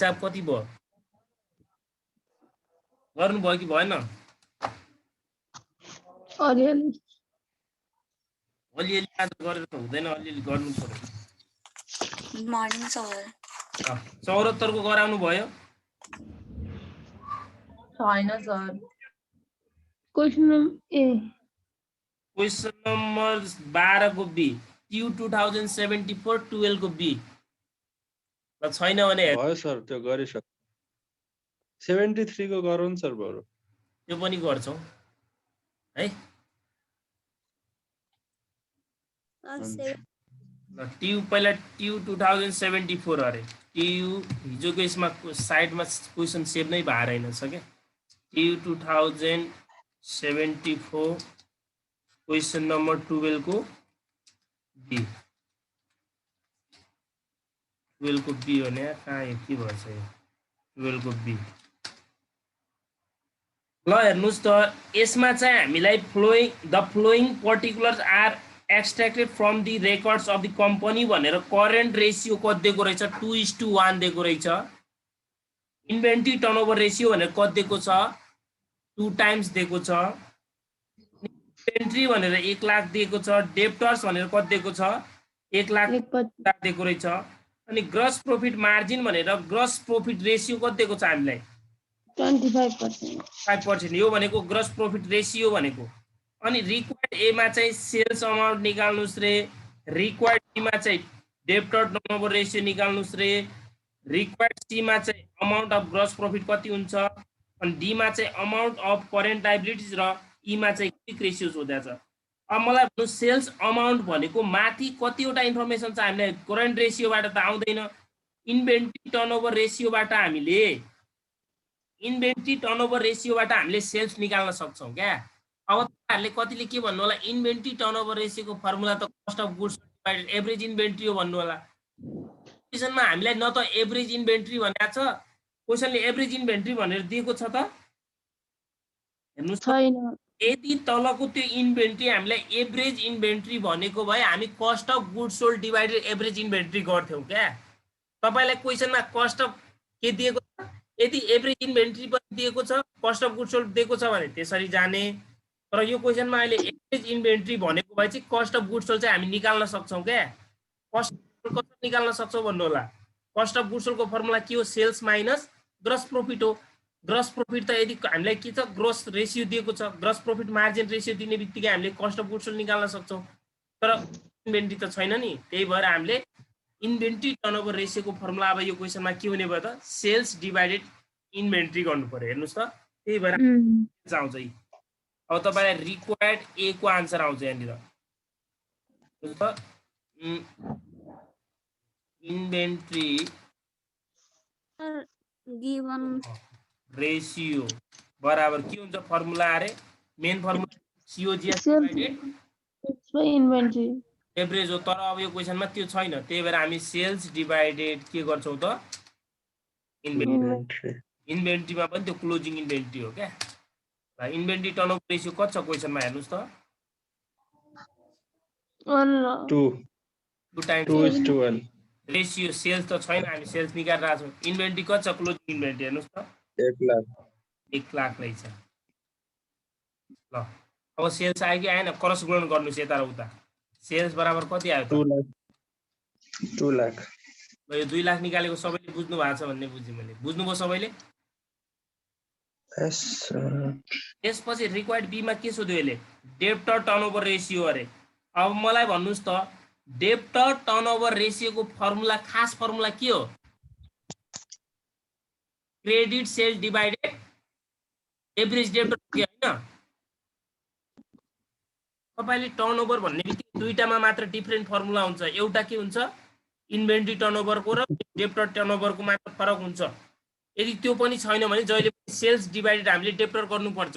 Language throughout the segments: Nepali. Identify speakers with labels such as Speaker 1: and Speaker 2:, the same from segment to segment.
Speaker 1: हिसाब कति भयो गर्नु भयो कि भएन
Speaker 2: अलिअलि
Speaker 1: अलिअलि आज गरेर त हुँदैन अलिअलि गर्नु पर्यो
Speaker 3: गुड मर्निङ सर
Speaker 1: 74 को गराउनु भयो
Speaker 4: छैन सर
Speaker 2: क्वेशन
Speaker 1: क्वेशन नम्बर 12 को बी ट्यू 2074 12 को बी ल छैन भने
Speaker 5: भयो सर त्यो गरिसक 73 को गरौँ सर बरु
Speaker 1: त्यो पनि गर्छौं है ल ट्यू पहिला ट्यू 2074 अरे ट्यू हिजोको यसमा साइडमा क्वेशन सेभ नै भएर हैन छ के ट्यू 2074 क्वेशन नम्बर 12 को बी 12 को बी भने कहाँ यो के भन्छ यो 12 को बी ल हेर्नुस् त यसमा चाहिँ हामीलाई the following particulars are extracted from the records of the company भनेर करेन्ट रेशियो कति दिएको रहेछ 2:1 दिएको रहेछ इन्भेन्ट्री टर्नओभर रेशियो भनेर कति दिएको छ 2 टाइम्स दिएको छ इन्भेन्ट्री भनेर 1 लाख दिएको छ डेप्टर्स भनेर कति दिएको छ 1 लाख दिएको रहेछ अनि ग्रस प्रॉफिट मार्जिन भनेर ग्रस प्रॉफिट रेशियो कति दिएको छ हामीलाई 5% यो भनेको ग्रस प्रॉफिट रेशियो भनेको अनि रिक्वायर्ड ए मा चाहिँ सेल्स अमाउन्ट निकाल्नुस् रे रिक्वायर्ड बी मा चाहिँ डेप्टर टर्नओभर रेशियो निकाल्नुस् रे रिक्वायर्ड सी मा चाहिँ अमाउन्ट अफ ग्रस प्रॉफिट कति हुन्छ अनि डी मा चाहिँ अमाउन्ट अफ करेन्ट लायबिलिटीज र ई मा चाहिँ क्विक रेशियो सोधेको छ अब मलाई भन्नु सेल्स अमाउन्ट भनेको माथि कतिवटा इन्फर्मेसन छ हामीलाई करेन्ट रेशियोबाट त आउँदैन इन्भेन्ट्री टर्नओभर रेशियोबाट हामीले इन्भेन्ट्री टर्नओभर रेशियोबाट हामीले सेल्स निकाल्न सक्छौं क्या अब तपाईहरुले कतिले के भन्नु होला इन्भेन्ट्री टर्नओभर रेशियोको फर्मुला त cost of goods divided average inventory हो भन्नु होला क्वेशनमा हामीलाई न त एभरेज इन्भेन्ट्री भनेको छ क्वेशनले एभरेज इन्भेन्ट्री भनेर दिएको छ त हेर्नुस् छैन यदि तलको त्यो इन्भेन्ट्री हामीलाई एभरेज इन्भेन्ट्री भनेको भए हामी cost of goods sold divided average inventory गर्थ्यौं क्या तपाईलाई क्वेशनमा कस्ट अफ के दिएको छ यदि एभरेज इन्भेन्ट्री पनि दिएको छ कस्ट अफ गुड्स सोल्ड दिएको छ भने त्यसरी जाने तर यो क्वेशनमा अहिले एभरेज इन्भेन्ट्री भनेको भए चाहिँ कस्ट अफ गुड्स सोल्ड चाहिँ हामी निकाल्न सक्छौं क्या कस्ट कसरी निकाल्न सक्छौं भन्नु होला कस्ट अफ गुड्स सोल्डको फर्मुला के हो सेल्स माइनस ग्रस प्रॉफिट हो ग्रस प्रॉफिट त यदि हामीलाई के छ ग्रस रेशियो दिएको छ ग्रस प्रॉफिट मार्जिन रेशियो दिने बित्तिकै हामीले कस्ट अफ गुड्स सोल्ड निकाल्न सक्छौं तर इन्भेन्ट्री त छैन नि त्यही भएर हामीले इन्भेन्ट्री टर्नओभर रेशियोको फर्मुला अब यो क्वेशनमा के हुने भयो त सेल्स डिवाइडेड इन्भेन्ट्री गर्नु पर्यो हेर्नुस् त त्यही भएर आउँछ अब तपाईलाई रिक्वायर्ड ए को आन्सर आउँछ यहाँनिर इन्भेन्ट्री
Speaker 3: गिवन
Speaker 1: रेशियो बराबर के हुन्छ फर्मुला अरे main formula COGS divided
Speaker 2: inventory
Speaker 1: average हो तर अब यो क्वेशनमा त्यो छैन त्यही भएर हामी सेल्स डिवाइडेड के गर्छौं त इन्भेन्ट्रीमा पनि त्यो क्लोजिङ इन्भेन्ट्री हो क्या इन्भेन्ट्री टर्नओभर रेशियो कति छ क्वेशनमा हेर्नुस् त 2 टाइम्स
Speaker 5: 2:1
Speaker 1: रेशियो सेल्स त छैन हामी सेल्स निकालिरहेको छौं इन्भेन्ट्री कति छ क्लोजिङ इन्भेन्ट्री हेर्नुस् त 1 लाख रहेछ ल अब सेल्स आयो कि आएन क्रस गुणन गर्नुस् यता र उता सेल्स बराबर कति आयो
Speaker 5: 2 लाख
Speaker 1: ल यो 2 लाख निकालेको सबैले बुझ्नु भएको छ भन्ने बुझ्नु मैले बुझ्नुभयो सबैले त्यसपछि रिक्वायर्ड बी मा के सोध्यो यसले डेप्टर टर्नओभर रेशियो अरे अब मलाई भन्नुस् त डेप्टर टर्नओभर रेशियोको फर्मुला खास फर्मुला के हो credit sales divided average debtor के हैन तपाईले टर्नओभर भन्ने बित्तिकै दुईटामा मात्र डिफरेन्ट फर्मुला हुन्छ एउटा के हुन्छ इन्भेन्ट्री टर्नओभरको र डेप्टर टर्नओभरको मात्र फरक हुन्छ यदि त्यो पनि छैन भने जहिले पनि सेल्स डिवाइडेड हामीले डेप्टर गर्नुपर्छ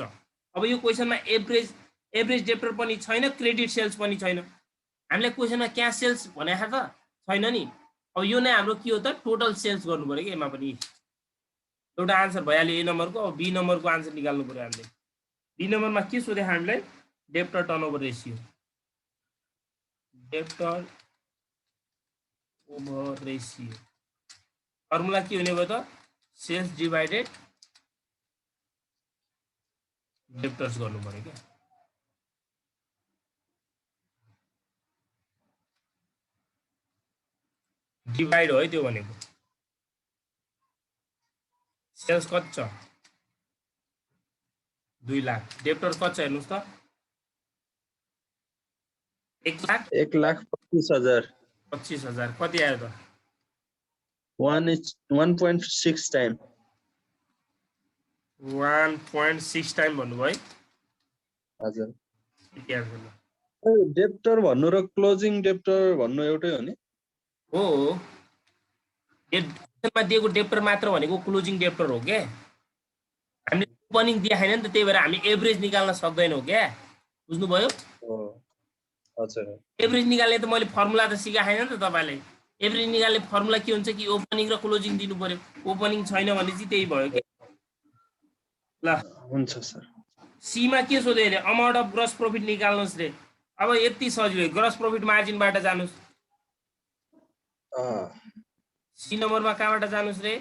Speaker 1: अब यो क्वेशनमा एभरेज डेप्टर पनि छैन क्रेडिट सेल्स पनि छैन हामीले क्वेशनमा क्या सेल्स भनेको त छैन नि अब यो नै हाम्रो के हो त टोटल सेल्स गर्नु पर्यो कि यसमा पनि एउटा आन्सर भइहाल्यो ए नम्बरको अब बी नम्बरको आन्सर निकाल्नु पर्यो हामीले बी नम्बरमा के सोधे हामीलाई debtor turnover ratio debtor over ratio formula के हुने भयो त सेल्स डिभाइडेड डेप्टर्स गर्नु पर्यो क्या डिभाइड हो है त्यो भनेको सेल्स कति छ 2 लाख डेप्टर्स कति छ हेर्नुस् त
Speaker 5: 1,25,000
Speaker 1: 1,25,000 कति आयो त
Speaker 5: 1.6 टाइम
Speaker 1: 1.6 टाइम भन्नुभयो है
Speaker 5: हजुर
Speaker 1: यति आयो ल।
Speaker 5: डेप्टर भन्नु र क्लोजिङ डेप्टर भन्नु एउटै हो नि
Speaker 1: हो क्वेसनमा दिएको डेप्टर मात्र भनेको क्लोजिङ डेप्टर हो क्या हामीले ओपनिङ देखाएन नि त त्यही भएर हामी एभरेज निकाल्न सक्दैनौँ क्या बुझ्नुभयो
Speaker 5: हो हजुर
Speaker 1: एभरेज निकाल्ने त मैले फर्मुला त सिकाएन नि त तपाईँलाई एभरेज निकाल्ने फर्मुला के हुन्छ कि ओपनिङ र क्लोजिङ दिनु पर्यो ओपनिङ छैन भने चाहिँ त्यही भयो कि ल
Speaker 5: हुन्छ सर
Speaker 1: सीमा के सोध्यो अरे अमाउन्ट अफ ग्रस प्रफिट निकाल्नुहोस् रे अब यति सजिलो ग्रस प्रफिट मार्जिनबाट जानुहोस् सी नम्बरमा कहाँबाट जानुहोस् रे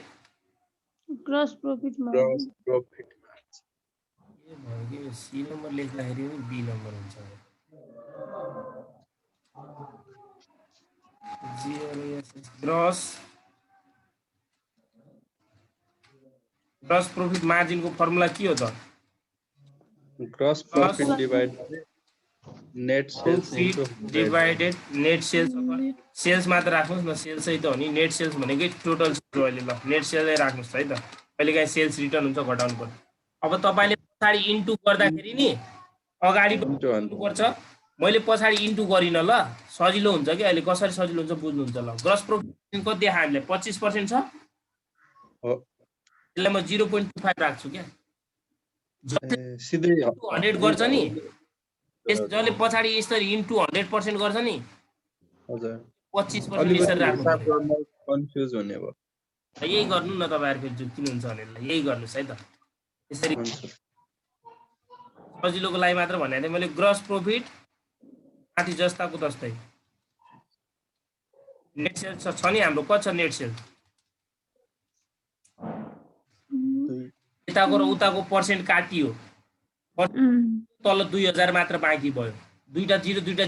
Speaker 2: gross profit
Speaker 5: gross
Speaker 2: margin
Speaker 5: profit
Speaker 1: C number लेख्दाखेरि बी नम्बर हुन्छ ग्रस ग्रस प्रफिट मार्जिनको फर्मुला के हो त
Speaker 5: gross profit divide net sales
Speaker 1: profit divided net sales sales मात्र राख्नुहोस् न सेल्स है त हो नि नेट सेल्स भनेकै टोटल सेल्स अहिले ल नेट सेल्सै राख्नुहोस् है त कहिलेकाहीँ सेल्स रिटर्न हुन्छ घटाउनु पर्छ अब तपाईँले पछाडि इन्टु गर्दाखेरि नि अगाडि गर्नुपर्छ मैले पछाडि इन्टु गरिनँ ल सजिलो हुन्छ कि अहिले कसरी सजिलो हुन्छ बुझ्नुहुन्छ ल ग्रस प्रफिट कति देखा हामीले 25% छ त्यसलाई म 0.25 राख्छु क्या
Speaker 5: सिधै
Speaker 1: 100 गर्छ नि जसले पछाडि यसरी इन्टु 100% गर्छ नि
Speaker 5: हजुर
Speaker 1: 25% यसरी राख्नु पर्यो
Speaker 5: कन्फ्युज हुने भयो
Speaker 1: यही गर्नु न तपाईँहरू फेरि झुक्किनुहुन्छ भने यही गर्नुहोस् है त यसरी सजिलोको लागि मात्र भने थिएँ मैले ग्रस प्रफिट माथि जस्ताको तस्तै नेट सेल्स छ नि हाम्रो कति छ नेट सेल्स यताको र उताको पर्सेन्ट काटियो तल 2000 मात्र बाँकी भयो दुईटा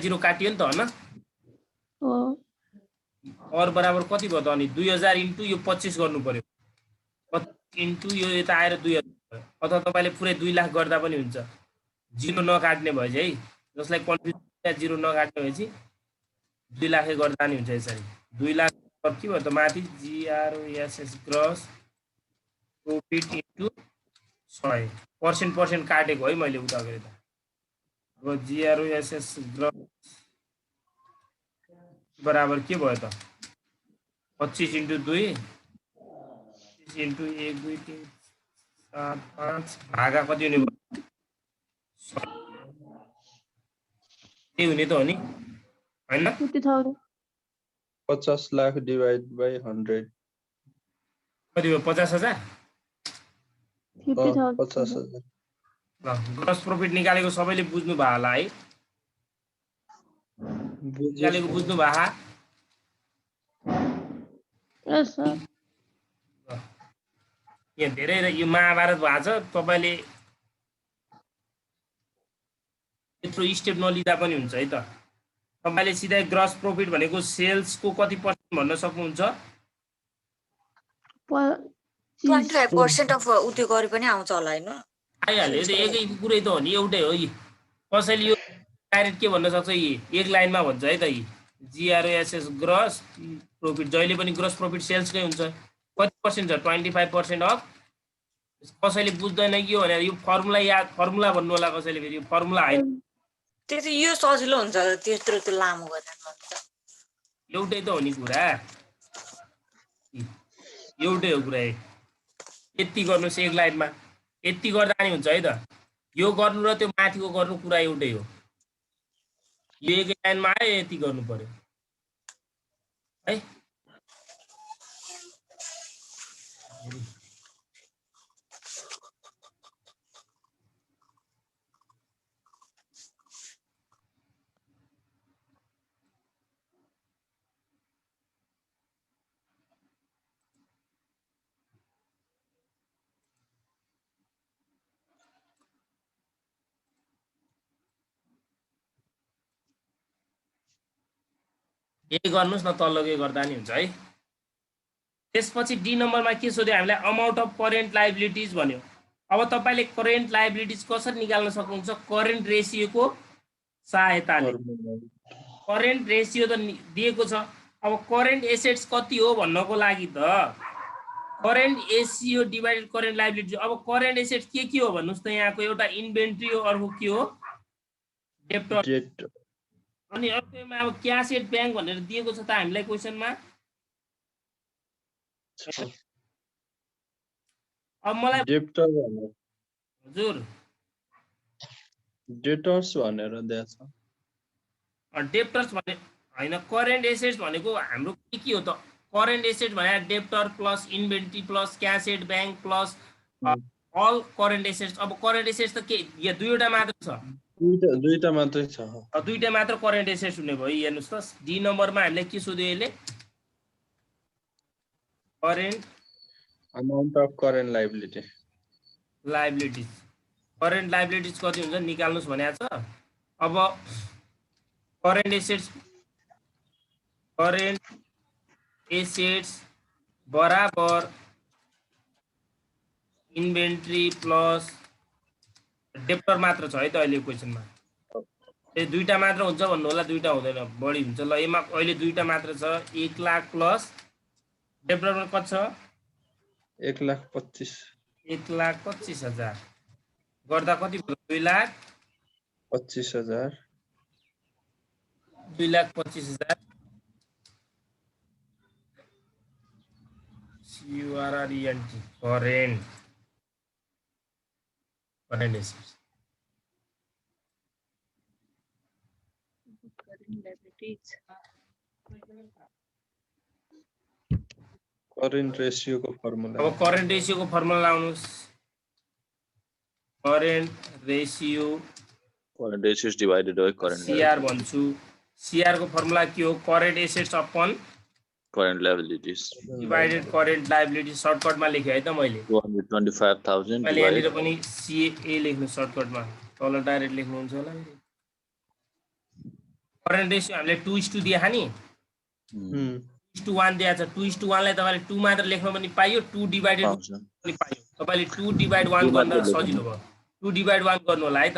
Speaker 1: जिरो काटियो नि त होइन और बराबर कति भयो त अनि 2000 इन्टु यो 25 गर्नु पर्यो 25 इन्टु यो यता आएर 2000 भयो अथवा तपाईँले पुरै 2 लाख गर्दा पनि हुन्छ जिरो नकाट्ने भएछ है जसलाई कन्फ्युज जिरो नकाट्ने भएपछि 2 लाखै गर्दा नि हुन्छ यसरी 2 लाख के भयो त माथि जिआरओएसएस ग्रस प्रफिट इन्टु 100 पर्सेन्ट काटेको है मैले उता गरेँ त अब जिआरओएसएस ग्रस बराबर के भयो त 25 इन्टु 2 25 इन्टु 1 2 3 7 5 भागा कति हुने भयो त्यही हुने त हो नि हैन
Speaker 5: 50 लाख डिवाइड बाइ 100
Speaker 1: कति भयो 50,000
Speaker 5: 50,000
Speaker 1: ल ग्रस प्रफिट निकालेको सबैले बुझ्नु भयो होला है निकालेको बुझ्नु भयो
Speaker 2: यस सर
Speaker 1: यहाँ धेरै यो महाभारत भएको छ तपाईले यत्रो स्टेप नलिँदा पनि हुन्छ है त तपाईले सिधै ग्रस प्रफिट भनेको सेल्सको कति पर्सेन्ट भन्न सक्नुहुन्छ
Speaker 3: 25% अफ उयो गरे पनि आउँछ होला हैन
Speaker 1: आइहाल्यो त्यो एकै कुरै त हो नि एउटै हो यी कसैले यो डाइरेक्ट के भन्न सक्छ यी एक लाइनमा भन्छ है त यी जिआरओएसएस ग्रस प्रफिट जहिले पनि ग्रस प्रफिट सेल्सकै हुन्छ कति पर्सेन्ट छ 25% अफ कसैले बुझ्दैन कि हो भने यो फर्मुला याद फर्मुला भन्नु होला कसैले फेरि यो फर्मुला हैन
Speaker 3: त्यति यो सजिलो हुन्छ त्यत्रो त्यो लामो गरेर भन्छ
Speaker 1: एउटै त हो नि कुरा एउटै हो कुरा यति गर्नुस् एक लाइनमा यति गर्दा नि हुन्छ है त यो गर्नु र त्यो माथिको गर्नु कुरा एउटै हो यो एकै लाइनमा आयो यति गर्नु पर्यो है यही गर्नुस् न, तल्लोकै गर्दा नि हुन्छ है। त्यसपछि डी नम्बरमा के सोध्यो हामीलाई, अमाउन्ट अफ करेन्ट लायबिलिटिज भन्यो। अब तपाईले करेन्ट लायबिलिटिज कसरी निकाल्न सक्नुहुन्छ, करेन्ट रेसियोको सहायताले। करेन्ट रेसियो त दिएको छ, अब करेन्ट एसेट्स कति हो भन्नको लागि त current SEO divided current liability. अब करेन्ट एसेट्स के हो भन्नुस् त, यहाँको एउटा इन्भेन्ट्री हो, अर्को के हो डेप्टर, अनि अर्कोमा अब क्याश एट ब्याङ्क भनेर दिएको छ त हामीलाई क्वेसनमा। अब मलाई
Speaker 5: डेप्टर भनेर,
Speaker 1: हजुर
Speaker 5: डेटर्स भनेर दिएछ।
Speaker 1: डेप्टर्स भने हैन, करेन्ट एसेट्स भनेको हाम्रो के हो त, करेन्ट एसेट भने debtor plus inventory plus cash at bank plus all current assets. अब करेन्ट एसेट्स त के या दुईवटा मात्र छ,
Speaker 5: दुईटा मात्रै छ।
Speaker 1: दुईटा मात्र करेन्ट एसेट्स हुने भयो। हेर्नुस् त डी नम्बरमा हामीले के सोध्यो यसले, current
Speaker 5: amount of current liability,
Speaker 1: liabilities. Current liabilities कति हुन्छ निकाल्नुस् भनेको छ। अब करेन्ट एसेट्स बराबर इन्भेन्ट्री प्लस डेप्टर मात्र छ है त अहिले क्वेसनमा। ए दुईटा मात्र हुन्छ भन्नु होला, दुईटा हुँदैन, बढी हुन्छ। ल यसमा अहिले दुईटा मात्र छ, 1 लाख प्लस डेप्टरमा कति छ,
Speaker 5: 1,25,000।
Speaker 1: 1,25,000 गर्दा कति भयो,
Speaker 5: 2,25,000।
Speaker 1: 2,25,000 CURRENT करेन्ट एसेट्स।
Speaker 5: करेन्ट रेसियोको फर्मुला,
Speaker 1: अब करेन्ट रेसियोको फर्मुला लाउनुस्, current ratio
Speaker 4: divided by current
Speaker 1: CR भन्छु। CR को फर्मुला के हो, current assets upon
Speaker 4: current liabilities
Speaker 1: divided current liability. सर्टकटमा लेखे है त मैले,
Speaker 4: 225,000
Speaker 1: मैले यहाँनिर पनि CA लेख्नु सर्टकटमा, तल डाइरेक्ट लेख्नुहुन्छ होला। करेन्ट रेसियो हामीले 2:2 दिए नि, 2:1 दिएको छ। 2:1 लाई तपाईले 2 मात्र लेख्न पनि पाइयो, 2 डिवाइडेड पनि पाइयो। तपाईले 2 डिवाइड 1 गर्न सजिलो भयो, 2 डिवाइड 1 गर्नु होला है त।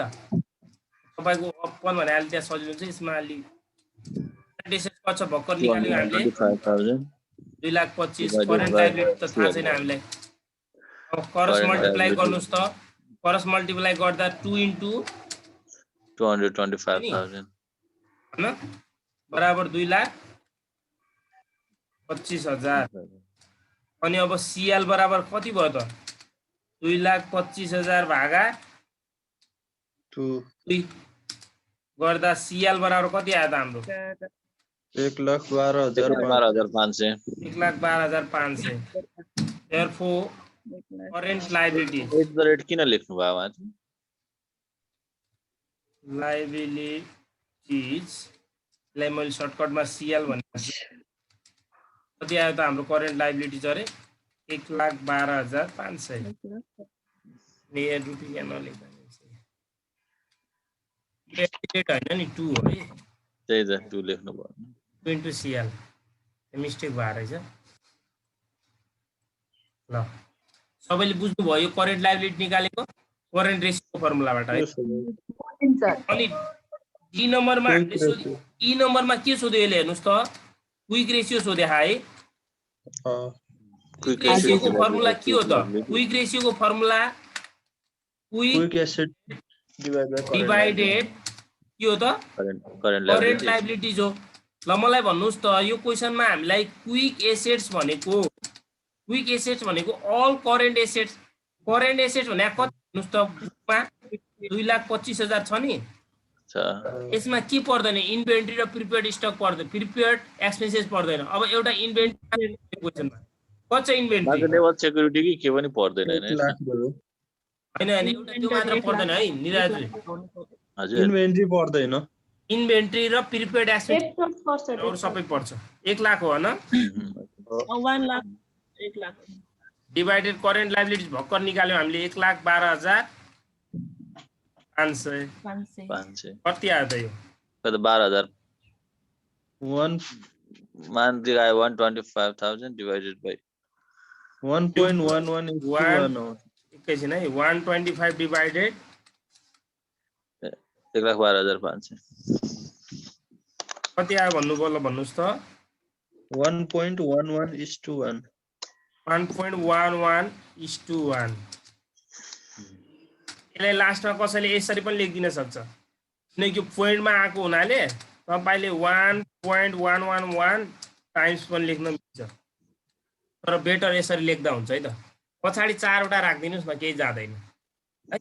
Speaker 1: तपाईको अपन भने अहिले त्यहाँ सजिलो हुन्छ। यसमा अलि करेन्ट एसेट्स कति छ भर्खर निकाल्यो हामीले, 2,25,000। करेन्ट लायबिलिटी त थाहा छैन हामीलाई। अब क्रस मल्टिप्लाई गर्नुस् त, क्रस मल्टिप्लाई गर्दा 2 into
Speaker 4: 225,000
Speaker 1: हैन बराबर 2,25,000। अनि अब CL बराबर कति भयो त, 2,25,000 भागा
Speaker 5: 2
Speaker 1: गर्दा CL बराबर कति आयो त हाम्रो,
Speaker 5: 1,12,500।
Speaker 1: 1,12,500। Therefore current liability,
Speaker 4: at the rate किन लेख्नु भयो माथि?
Speaker 1: liabilities लाई मैले सर्टकटमा CL भनेको छु। कति आयो त हाम्रो करेन्ट लायबिलिटीज अरे, 1,12,500। यहाँ रुपियाँ नलेख्दा हैन नि, 2 हो है,
Speaker 4: त्यही त 2 लेख्नु भयो।
Speaker 1: 2 into CL मिस्टेक भयो रहेछ। ल सबैले बुझ्नु भयो यो करेन्ट लायबिलिटी निकालेको करेन्ट रेसियोको फर्मुलाबाट है। अनि डी नम्बरमा हामीले सोध्यो, ई नम्बरमा के सोध्यो यसले, हेर्नुस् त क्विक रेसियो सोधे है। क्विक रेसियोको फर्मुला के हो त, क्विक रेसियोको फर्मुला क्विक
Speaker 5: एसेट
Speaker 1: डिवाइडेड के हो त, करेन्ट लायबिलिटीज हो। ल मलाई भन्नुस् त यो क्वेसनमा हामीलाई क्विक एसेट्स भनेको all current assets, current assets भने कति भन्नुस् त, 2,25,000 छ नि। यसमा के पर्दैन, इन्भेन्ट्री र प्रिपेयर्ड स्टक पर्दैन, प्रिपेयर्ड एक्सपेन्सेस पर्दैन। अब एउटा इन्भेन्ट्री क्वेसनमा कति छ इन्भेन्ट्री,
Speaker 4: लेभल सेक्युरिटी कि के पनि पर्दैन हैन,
Speaker 1: हैन एउटा त्यो मात्र पर्दैन है निराज
Speaker 4: हजुर।
Speaker 5: इन्भेन्ट्री पर्दैन,
Speaker 1: इन्भेन्ट्री र प्रिपेयर्ड एक्सपेन्सेस अरु सबै पर्छ। 1 लाख हो हैन,
Speaker 2: 1 lakh 1 lakh
Speaker 1: divided current liabilities भर्खर निकाल्यो हामीले, 1,12,500
Speaker 4: 500
Speaker 1: कति आयो त यो,
Speaker 4: कति 12,000
Speaker 5: 1
Speaker 4: monthly I 125,000 divided by
Speaker 5: 1.11 is to 1 हो
Speaker 1: एकैछिन है 125 डिवाइडेड
Speaker 4: 1,12,500
Speaker 1: कति आयो भन्नु बोल भन्नुस् त
Speaker 5: 1.11 is to 1
Speaker 1: 1.11 is to 1 यसलाई लास्टमा कसैले यसरी पनि लेखिदिन सक्छ किनकि पोइन्टमा आएको हुनाले तपाईले 1.111 टाइम्स पनि लेख्न मिल्छ तर बेटर यसरी लेख्दा हुन्छ है त पछाडी 4 वटा राख्दिनुस् न केही जाँदैन है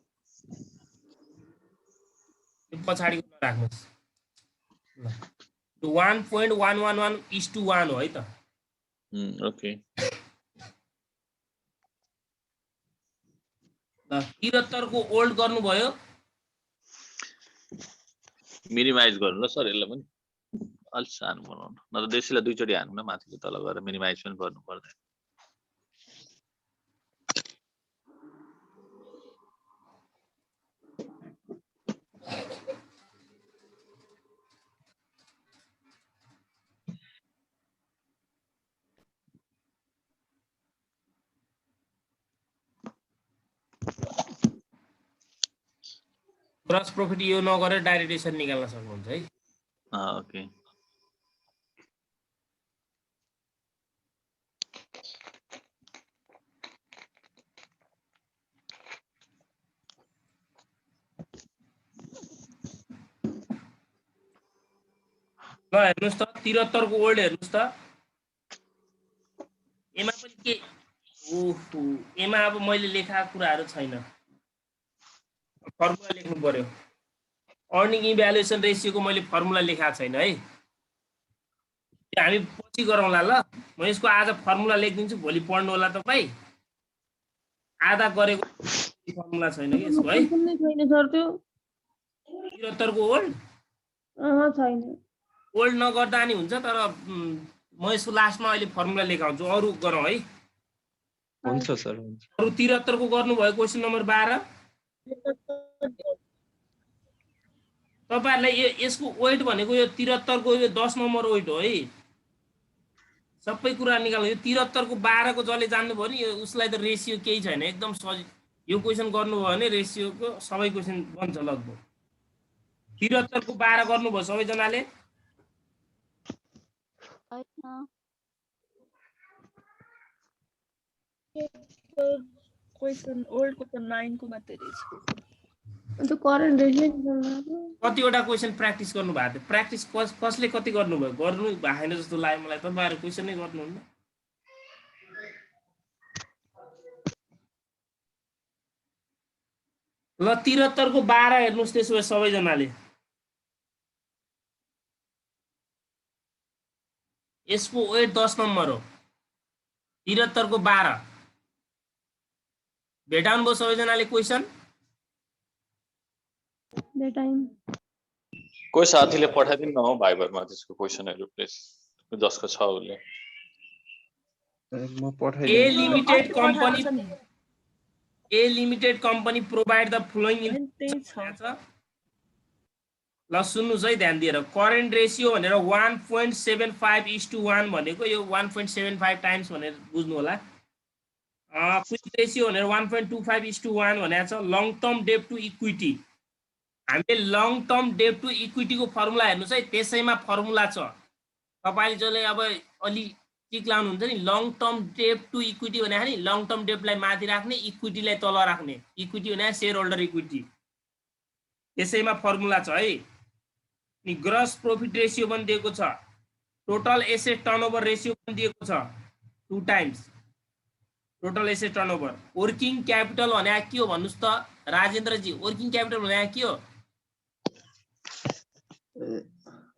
Speaker 1: यो पछाडीको राख्नुस् ल 1.111 is to 1 हो है त
Speaker 4: okay
Speaker 1: ल 73 को ओल्ड गर्नुभयो
Speaker 4: मिनिमाइज गर्नु ल सर यसलाई पनि अलि सानो बनाउनु न त देशीलाई दुईचोटी हान्नु न माथिको तल गएर मिनिमाइज पनि गर्नु पर्दैन
Speaker 1: ग्रस प्रॉफिट यो नगरेर डाइरेक्ट यसरी निकाल्न सक्नुहुन्छ है
Speaker 4: ओके
Speaker 1: ल हेर्नुस् त 73 को ओल्ड हेर्नुस् त एमा पनि के ओहो एमा अब मैले लेखाएको कुराहरु छैन फर्मुला लेख्नु पर्यो अर्निङ इभ्यालुएसन रेशियोको मैले फर्मुला लेखाएको छैन है हामी पछि गरौँला ल म यसको आज फर्मुला लेखिदिन्छु भोलि पढ्नु होला तपाई आधा गरेको फर्मुला छैन के यसको है
Speaker 2: कुनै छैन सर त्यो
Speaker 1: 73 को ओल्ड
Speaker 2: छैन
Speaker 1: ओल्ड नगर्दा नि हुन्छ तर म यसको लास्टमा अहिले फर्मुला लेखाउँछु अरु गरौँ है
Speaker 5: हुन्छ सर हुन्छ
Speaker 1: अरु 73 को गर्नुभयो क्वेशन नम्बर 12 तपाईहरुलाई यसको वेट भनेको यो 73 को यो 10 नम्बर वेट हो है सबै कुरा निकाल्नु यो 73 को 12 को जले जान्नु भयो नि यो उसलाई त रेशियो केही छैन एकदम सजिलो यो क्वेशन गर्नुभयो भने रेशियोको सबै क्वेशन बन्छ लगभग 73 को 12 गर्नुभयो सबै जनाले
Speaker 2: क्वेशन ओल्ड को त 9 को मात्रै रहेछ अन्त करेन्ट रेशियो
Speaker 1: कतिवटा क्वेशन प्र्याक्टिस गर्नु भएको थियो प्र्याक्टिस कसले कति गर्नुभयो गर्नु भएन जस्तो लाग्यो मलाई तपाईहरु क्वेशन नै गर्नुहुन्न ल 73 को 12 हेर्नुस् त्यसो भए सबै जनाले यसको वेट 10 नम्बर हो 73 को 12 भेटाउनु भयो सबै जनाले क्वेशन
Speaker 4: कोही साथीले पठाइदिनु न हो भाइबरमा त्यसको क्वेशनहरु प्लिज जसको छ उले
Speaker 5: म पठाइदिन्छु
Speaker 1: A limited company provide the following ल सुन्नुस् है ध्यान दिएर करेन्ट रेशियो भनेर 1.75:1 भनेको यो 1.75 टाइम्स भनेर बुझ्नु होला क्विक रेशियो भनेर 1.25:1 भनेको छ long term debt to equity हामीले long term debt to equity को फर्मुला हेर्नुस् है त्यसैमा फर्मुला छ तपाईले जले अब अलि टिक लाउनु हुन्छ नि long term debt to equity भने नि लङ टर्म डेटलाई माथि राख्ने इक्विटीलाई तल राख्ने इक्विटी भने शेयर होल्डर इक्विटी त्यसैमा फर्मुला छ है नि ग्रस प्रॉफिट रेशियो पनि दिएको छ टोटल एसेट टर्नओभर रेशियो पनि दिएको छ 2 times total asset turnover working capital भने के हो भन्नुस् त राजेन्द्र जी वर्किङ क्यापिटल भने के हो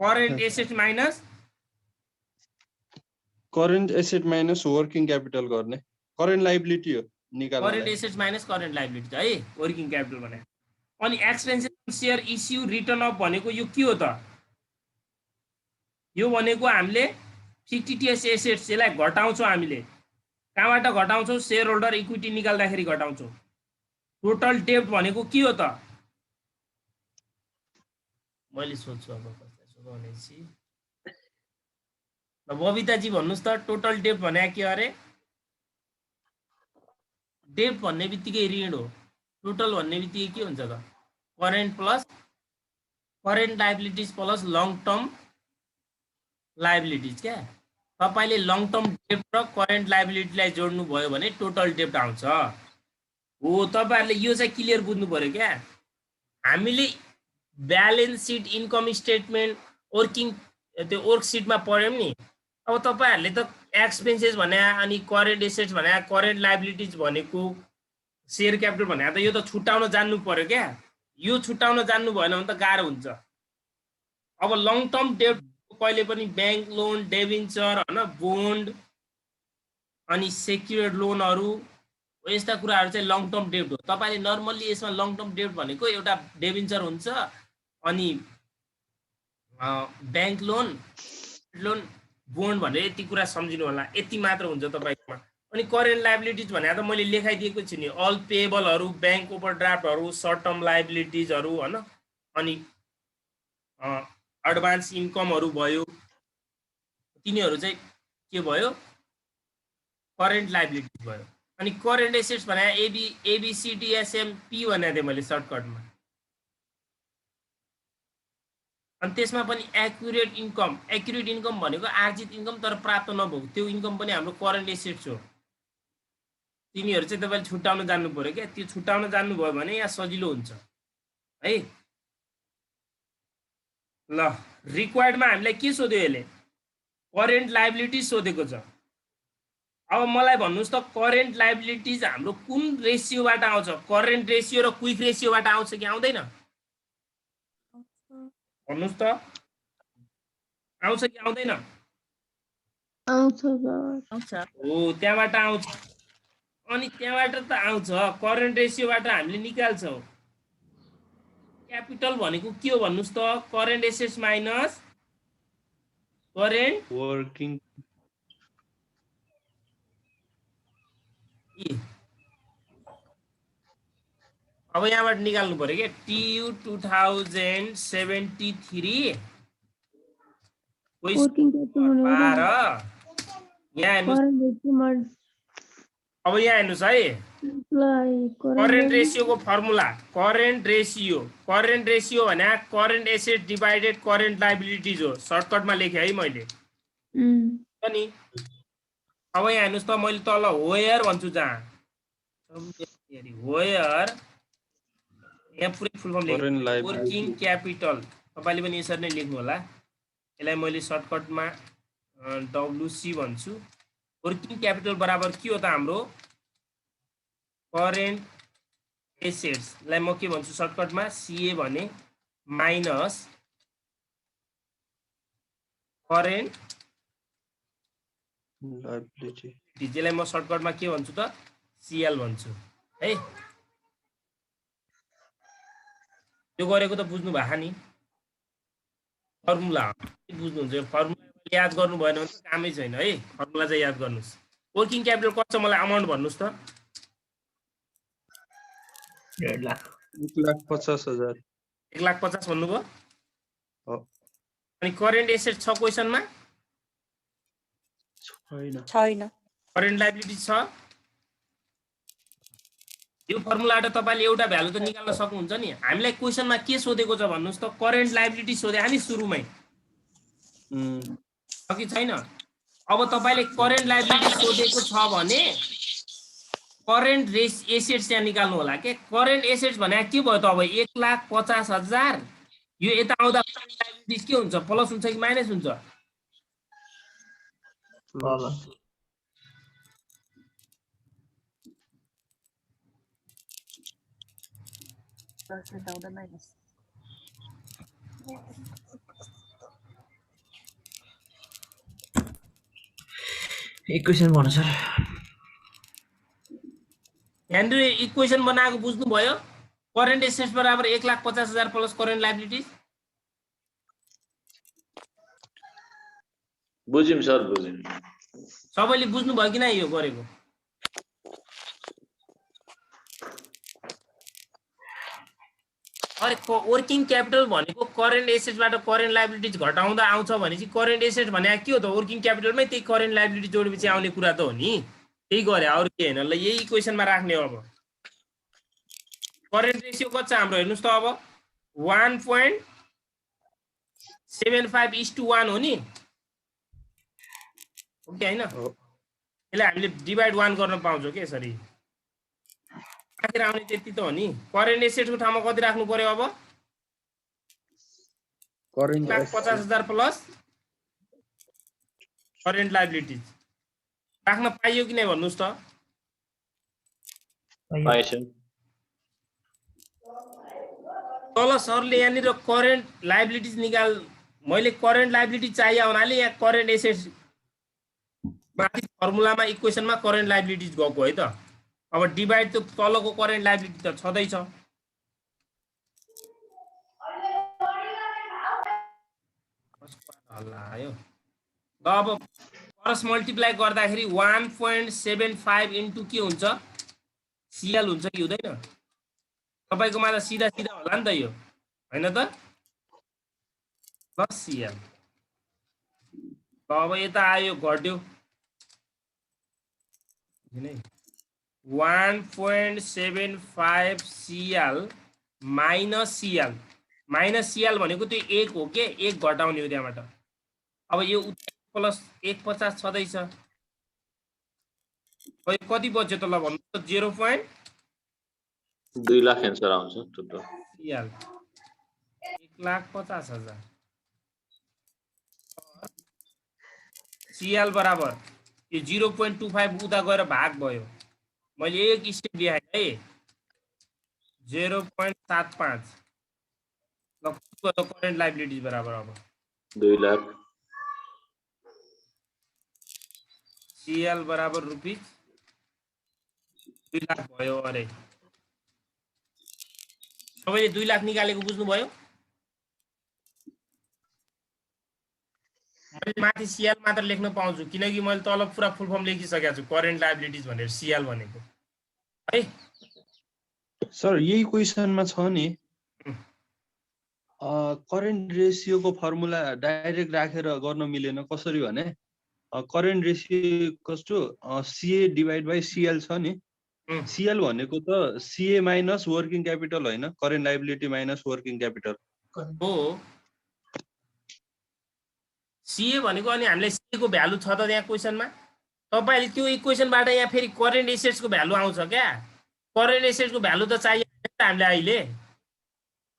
Speaker 1: current asset minus
Speaker 5: working capital गर्ने करेन्ट लायबिलिटी हो निकाल्नु
Speaker 1: current asset minus current liability है वर्किङ क्यापिटल भने अनि expenses share issue return of भनेको यो के हो त यो भनेको हामीले फिक्टिटियस एसेट्स यसलाई घटाउँछौं हामीले कहाँबाट घटाउँछौं शेयर होल्डर इक्विटी निकाल्दाखेरि घटाउँछौं टोटल डेट भनेको के हो त मैले सोध्छु अब कसलाई सोध्छु ल बबिताजी भन्नुस् त टोटल डेब्ट भने के अरे? डेब्ट भन्ने बित्तिकै ऋण हो, टोटल भन्ने बित्तिकै के हुन्छ त? Current plus current liabilities plus long term liabilities क्या। तपाईँले लङ टर्म डेब्ट र करेन्ट लाइबिलिटीलाई जोड्नु भयो भने टोटल डेब्ट आउँछ। हो, तपाईँहरूले यो चाहिँ क्लियर बुझ्नु पर्यो क्या। हामीले balance seat, income statement, working त्यो वर्कसिटमा पढ्यौँ नि। अब तपाईँहरूले त एक्सपेन्सेस भने अनि करेन्ट एसेट्स भने करेन्ट लाइबिलिटिज भनेको सेयर क्यापिटल भने त यो त छुट्याउन जान्नु पर्यो क्या। यो छुट्याउन जान्नु भएन भने त गाह्रो हुन्छ। अब लङ टर्म डेब्ट कहिले पनि ब्याङ्क लोन, डेबिन्चर होइन, बोन्ड अनि सेक्युर्ड लोनहरू यस्ता कुराहरू चाहिँ लङ टर्म डेब्ट हो। तपाईँले नर्मल्ली यसमा लङ टर्म डेब्ट भनेको एउटा डेबिन्चर हुन्छ अनि ब्याङ्क लोन बोन्ड भनेर यति कुरा सम्झिनु होला, यति मात्र हुन्छ तपाईँकोमा। अनि करेन्ट लाइबिलिटिज भने त मैले लेखाइदिएको छु नि, अल पेएबलहरू, ब्याङ्क ओभरड्राफ्टहरू, सर्ट टर्म लाइबिलिटिजहरू होइन, अनि एडभान्स इन्कमहरू भयो, तिनीहरू चाहिँ के भयो? करेन्ट लाइबिलिटिज भयो। अनि करेन्ट एसेट्स भने एबिसिडिएसएमपी भनेको थिएँ मैले सर्टकटमा। अनि त्यसमा पनि एक्युरेट इन्कम भनेको आर्जित इन्कम तर प्राप्त नभएको त्यो इन्कम पनि हाम्रो करेन्ट एसेट्स हो। तिनीहरू चाहिँ तपाईँले छुट्याउन जान्नु पर्यो क्या। त्यो छुट्याउन जान्नुभयो भने यहाँ सजिलो हुन्छ है। ल रिक्वायर्डमा हामीलाई के सोध्यो यसले? करेन्ट लाइबिलिटिज सोधेको छ। अब मलाई भन्नुहोस् त करेन्ट लाइबिलिटिज हाम्रो कुन रेसियोबाट आउँछ? करेन्ट रेसियो र क्विक रेसियोबाट आउँछ कि आउँदैन? भन्नुहोस् त, आउँछ कि आउँदैन?
Speaker 2: आउँछ
Speaker 1: हो, त्यहाँबाट आउँछ। अनि त्यहाँबाट त आउँछ, करेन्ट रेसियोबाट हामीले निकाल्छौँ। क्यापिटल भनेको के हो भन्नुहोस् त? Current assets minus current
Speaker 5: working.
Speaker 1: अब यहाँबाट निकाल्नु पर्यो क्या। TU 2073 अब यहाँ हेर्नुहोस् है, करेन्ट रेसियोको फर्मुला करेन्ट रेसियो भने current asset divided current liabilities हो। सर्टकटमा लेखेँ है मैले नि। अब यहाँ हेर्नुहोस् त, मैले तल वेयर भन्छु, जहाँ वेयर यहाँ पुरै फुल फर्म लेखेँ वर्किङ क्यापिटल। तपाईँले पनि यसरी नै लेख्नु होला। यसलाई मैले सर्टकटमा WC भन्छु। वर्किङ क्यापिटल बराबर के हो त? हाम्रो करेन्ट एसेट्सलाई म के भन्छु सर्टकटमा? CA भने माइनस करेन्ट
Speaker 5: लाइबिलिटी,
Speaker 1: त्यसलाई म सर्टकटमा के भन्छु त? CL भन्छु है। यो गरेको त बुझ्नु भएको नि, फर्मुला बुझ्नुहुन्छ। यो फर्मुला याद गर्नु भएन भने कामै छैन है। फर्मुला चाहिँ याद गर्नुहोस्। वर्किङ क्यापिटल कति छ मलाई अमाउन्ट भन्नुहोस् त?
Speaker 5: 1,50,000।
Speaker 1: 1,50,000 भन्नुभयो।
Speaker 5: हो।
Speaker 1: अनि करेन्ट एसेट छ क्वेसनमा?
Speaker 3: छैन।
Speaker 1: करेन्ट लाइबिलिटी छ। यो फर्मुलाबाट तपाईँले एउटा भ्यालु त निकाल्न सक्नुहुन्छ नि। हामीलाई क्वेसनमा के सोधेको छ भन्नुहोस् त? करेन्ट लाइबिलिटी सोधे नि सुरुमै, हो कि छैन? अब तपाईँले करेन्ट लाइबिलिटी सोधेको छ भने करेन्ट एसेट्स यहाँ निकाल्नु होला के। करेन्ट एसेट्स भने के भयो त? अब 1,50,000 यो यता आउँदा लाइबिलिटिज के हुन्छ? प्लस हुन्छ कि माइनस हुन्छ?
Speaker 6: इक्वेसन भन्नु सर।
Speaker 1: यहाँनिर इक्वेसन बनाएको बुझ्नुभयो? करेन्ट एसेट्स बराबर 1,50,000 प्लस करेन्ट लाइबिलिटिज।
Speaker 4: बुझ्यौँ सर, बुझ्यौँ।
Speaker 1: सबैले बुझ्नुभयो कि नै यो गरेको? अरे वर्किङ क्यापिटल भनेको करेन्ट एसेट्सबाट करेन्ट लायबिलिटिज घटाउँदा आउँछ भनेपछि करेन्ट एसेट भने के हो त वर्किङ क्यापिटलमै त्यही करेन्ट लायबिलिटी जोडेपछि आउने कुरा त हो नि त्यही गरे अरू के होइन ल यही इक्वेसनमा राख्ने हो अब करेन्ट रेसियो कति छ हाम्रो हेर्नुहोस् त अब 1.75:1 हो नि हो कि होइन यसलाई हामीले डिभाइड 1 गर्न पाउँछौँ के यसरी राखेर आउने त्यति त हो नि करेन्ट एसेटको ठाउँमा कति राख्नु पर्यो अब
Speaker 5: करेन्ट
Speaker 1: 1,50,000 प्लस करेन्ट लायबिलिटिज राख्न पाइयो कि नै भन्नुहोस् त
Speaker 4: पाएछ
Speaker 1: तल सरले यहाँनिर करेन्ट लायबिलिटिज मैले करेन्ट लायबिलिटी चाहिए हुनाले यहाँ करेन्ट एसेट्स माथि फर्मुलामा इक्वेसनमा करेन्ट लायबिलिटिज गएको है त अब डिभाइड त तलको करेन्ट लायबिलिटी त छँदैछ हल्ला आयो ल अब क्रस मल्टिप्लाई गर्दाखेरि 1.75 इन्टु के हुन्छ सिएल हुन्छ कि हुँदैन तपाईकोमा त सिधा सिधा होला नि त यो हैन त प्लस सिएल अब यता आयो घट्यो 1.75 सिएल माइनस सिएल भनेको त्यो 1 हो के 1 घटाउने हो त्यहाँबाट अब यो प्लस 1.50 छँदैछ कति बच्यो त ल भन्नु त
Speaker 4: 2 लाख एन्सर आउँछ टोटल
Speaker 1: सिएल 1,50,000 सिएल बराबर यो 0.25 उता गएर भाग भयो मैले एक स्टेप देखाएँ है 0.75 ल करेन्ट लायबिलिटीज बराबर अब
Speaker 4: 2 लाख
Speaker 1: सिएल बराबर रुपीज 2 लाख भयो अरे तपाईले 2 लाख निकालेको बुझ्नुभयो मैले माथि सिएल मात्र लेख्न पाउँछु किनकि मैले तल पुरा फुल फर्म लेखिसकेको छु करेन्ट लायबिलिटिज भनेर सिएल भनेको है
Speaker 5: सर यही क्वेसनमा छ नि करेन्ट रेसियोको फर्मुला डाइरेक्ट राखेर गर्न मिलेन कसरी भने current ratio equals to CA divide by CL छ नि सीएल भनेको त सीए माइनस वर्किङ क्यापिटल होइन current liability minus working capital
Speaker 1: हो सीए भनेको अनि हामीलाई सीए को भ्यालु छ त त्यहाँ क्वेसनमा तपाईले त्यो इक्वेसनबाट यहाँ फेरि करेन्ट एसेट्स को भ्यालु आउँछ क्या करेन्ट एसेट्स को भ्यालु त चाहियो हामीले अहिले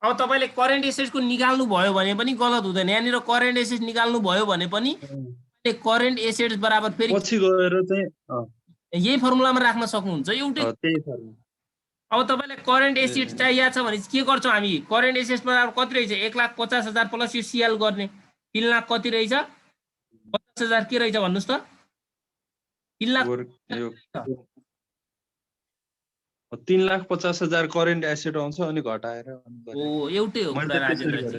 Speaker 1: अब तपाईले करेन्ट एसेट्स को निकाल्नु भयो भने पनि गलत हुँदैन यहाँनिर करेन्ट एसेट्स निकाल्नु भयो भने पनि करेन्ट एसेट्स बराबर फेरि
Speaker 5: पछि गएर चाहिँ
Speaker 1: यही फर्मुलामा राख्न सक्नुहुन्छ एउटै
Speaker 5: त्यही फर्मुला
Speaker 1: अब तपाईलाई करेन्ट एसेट्स चाहिएको छ भने के गर्छौं हामी करेन्ट एसेट्स बराबर कति रहेछ 1,50,000 प्लस यो सीएल गर्ने 3 लाख कति रहेछ 50,000 के रहेछ भन्नुस् त 3 लाख
Speaker 5: 3,50,000 करेन्ट एसेट आउँछ अनि घटाएर
Speaker 1: ओ एउटै हो कुरा राजेन्द्र जी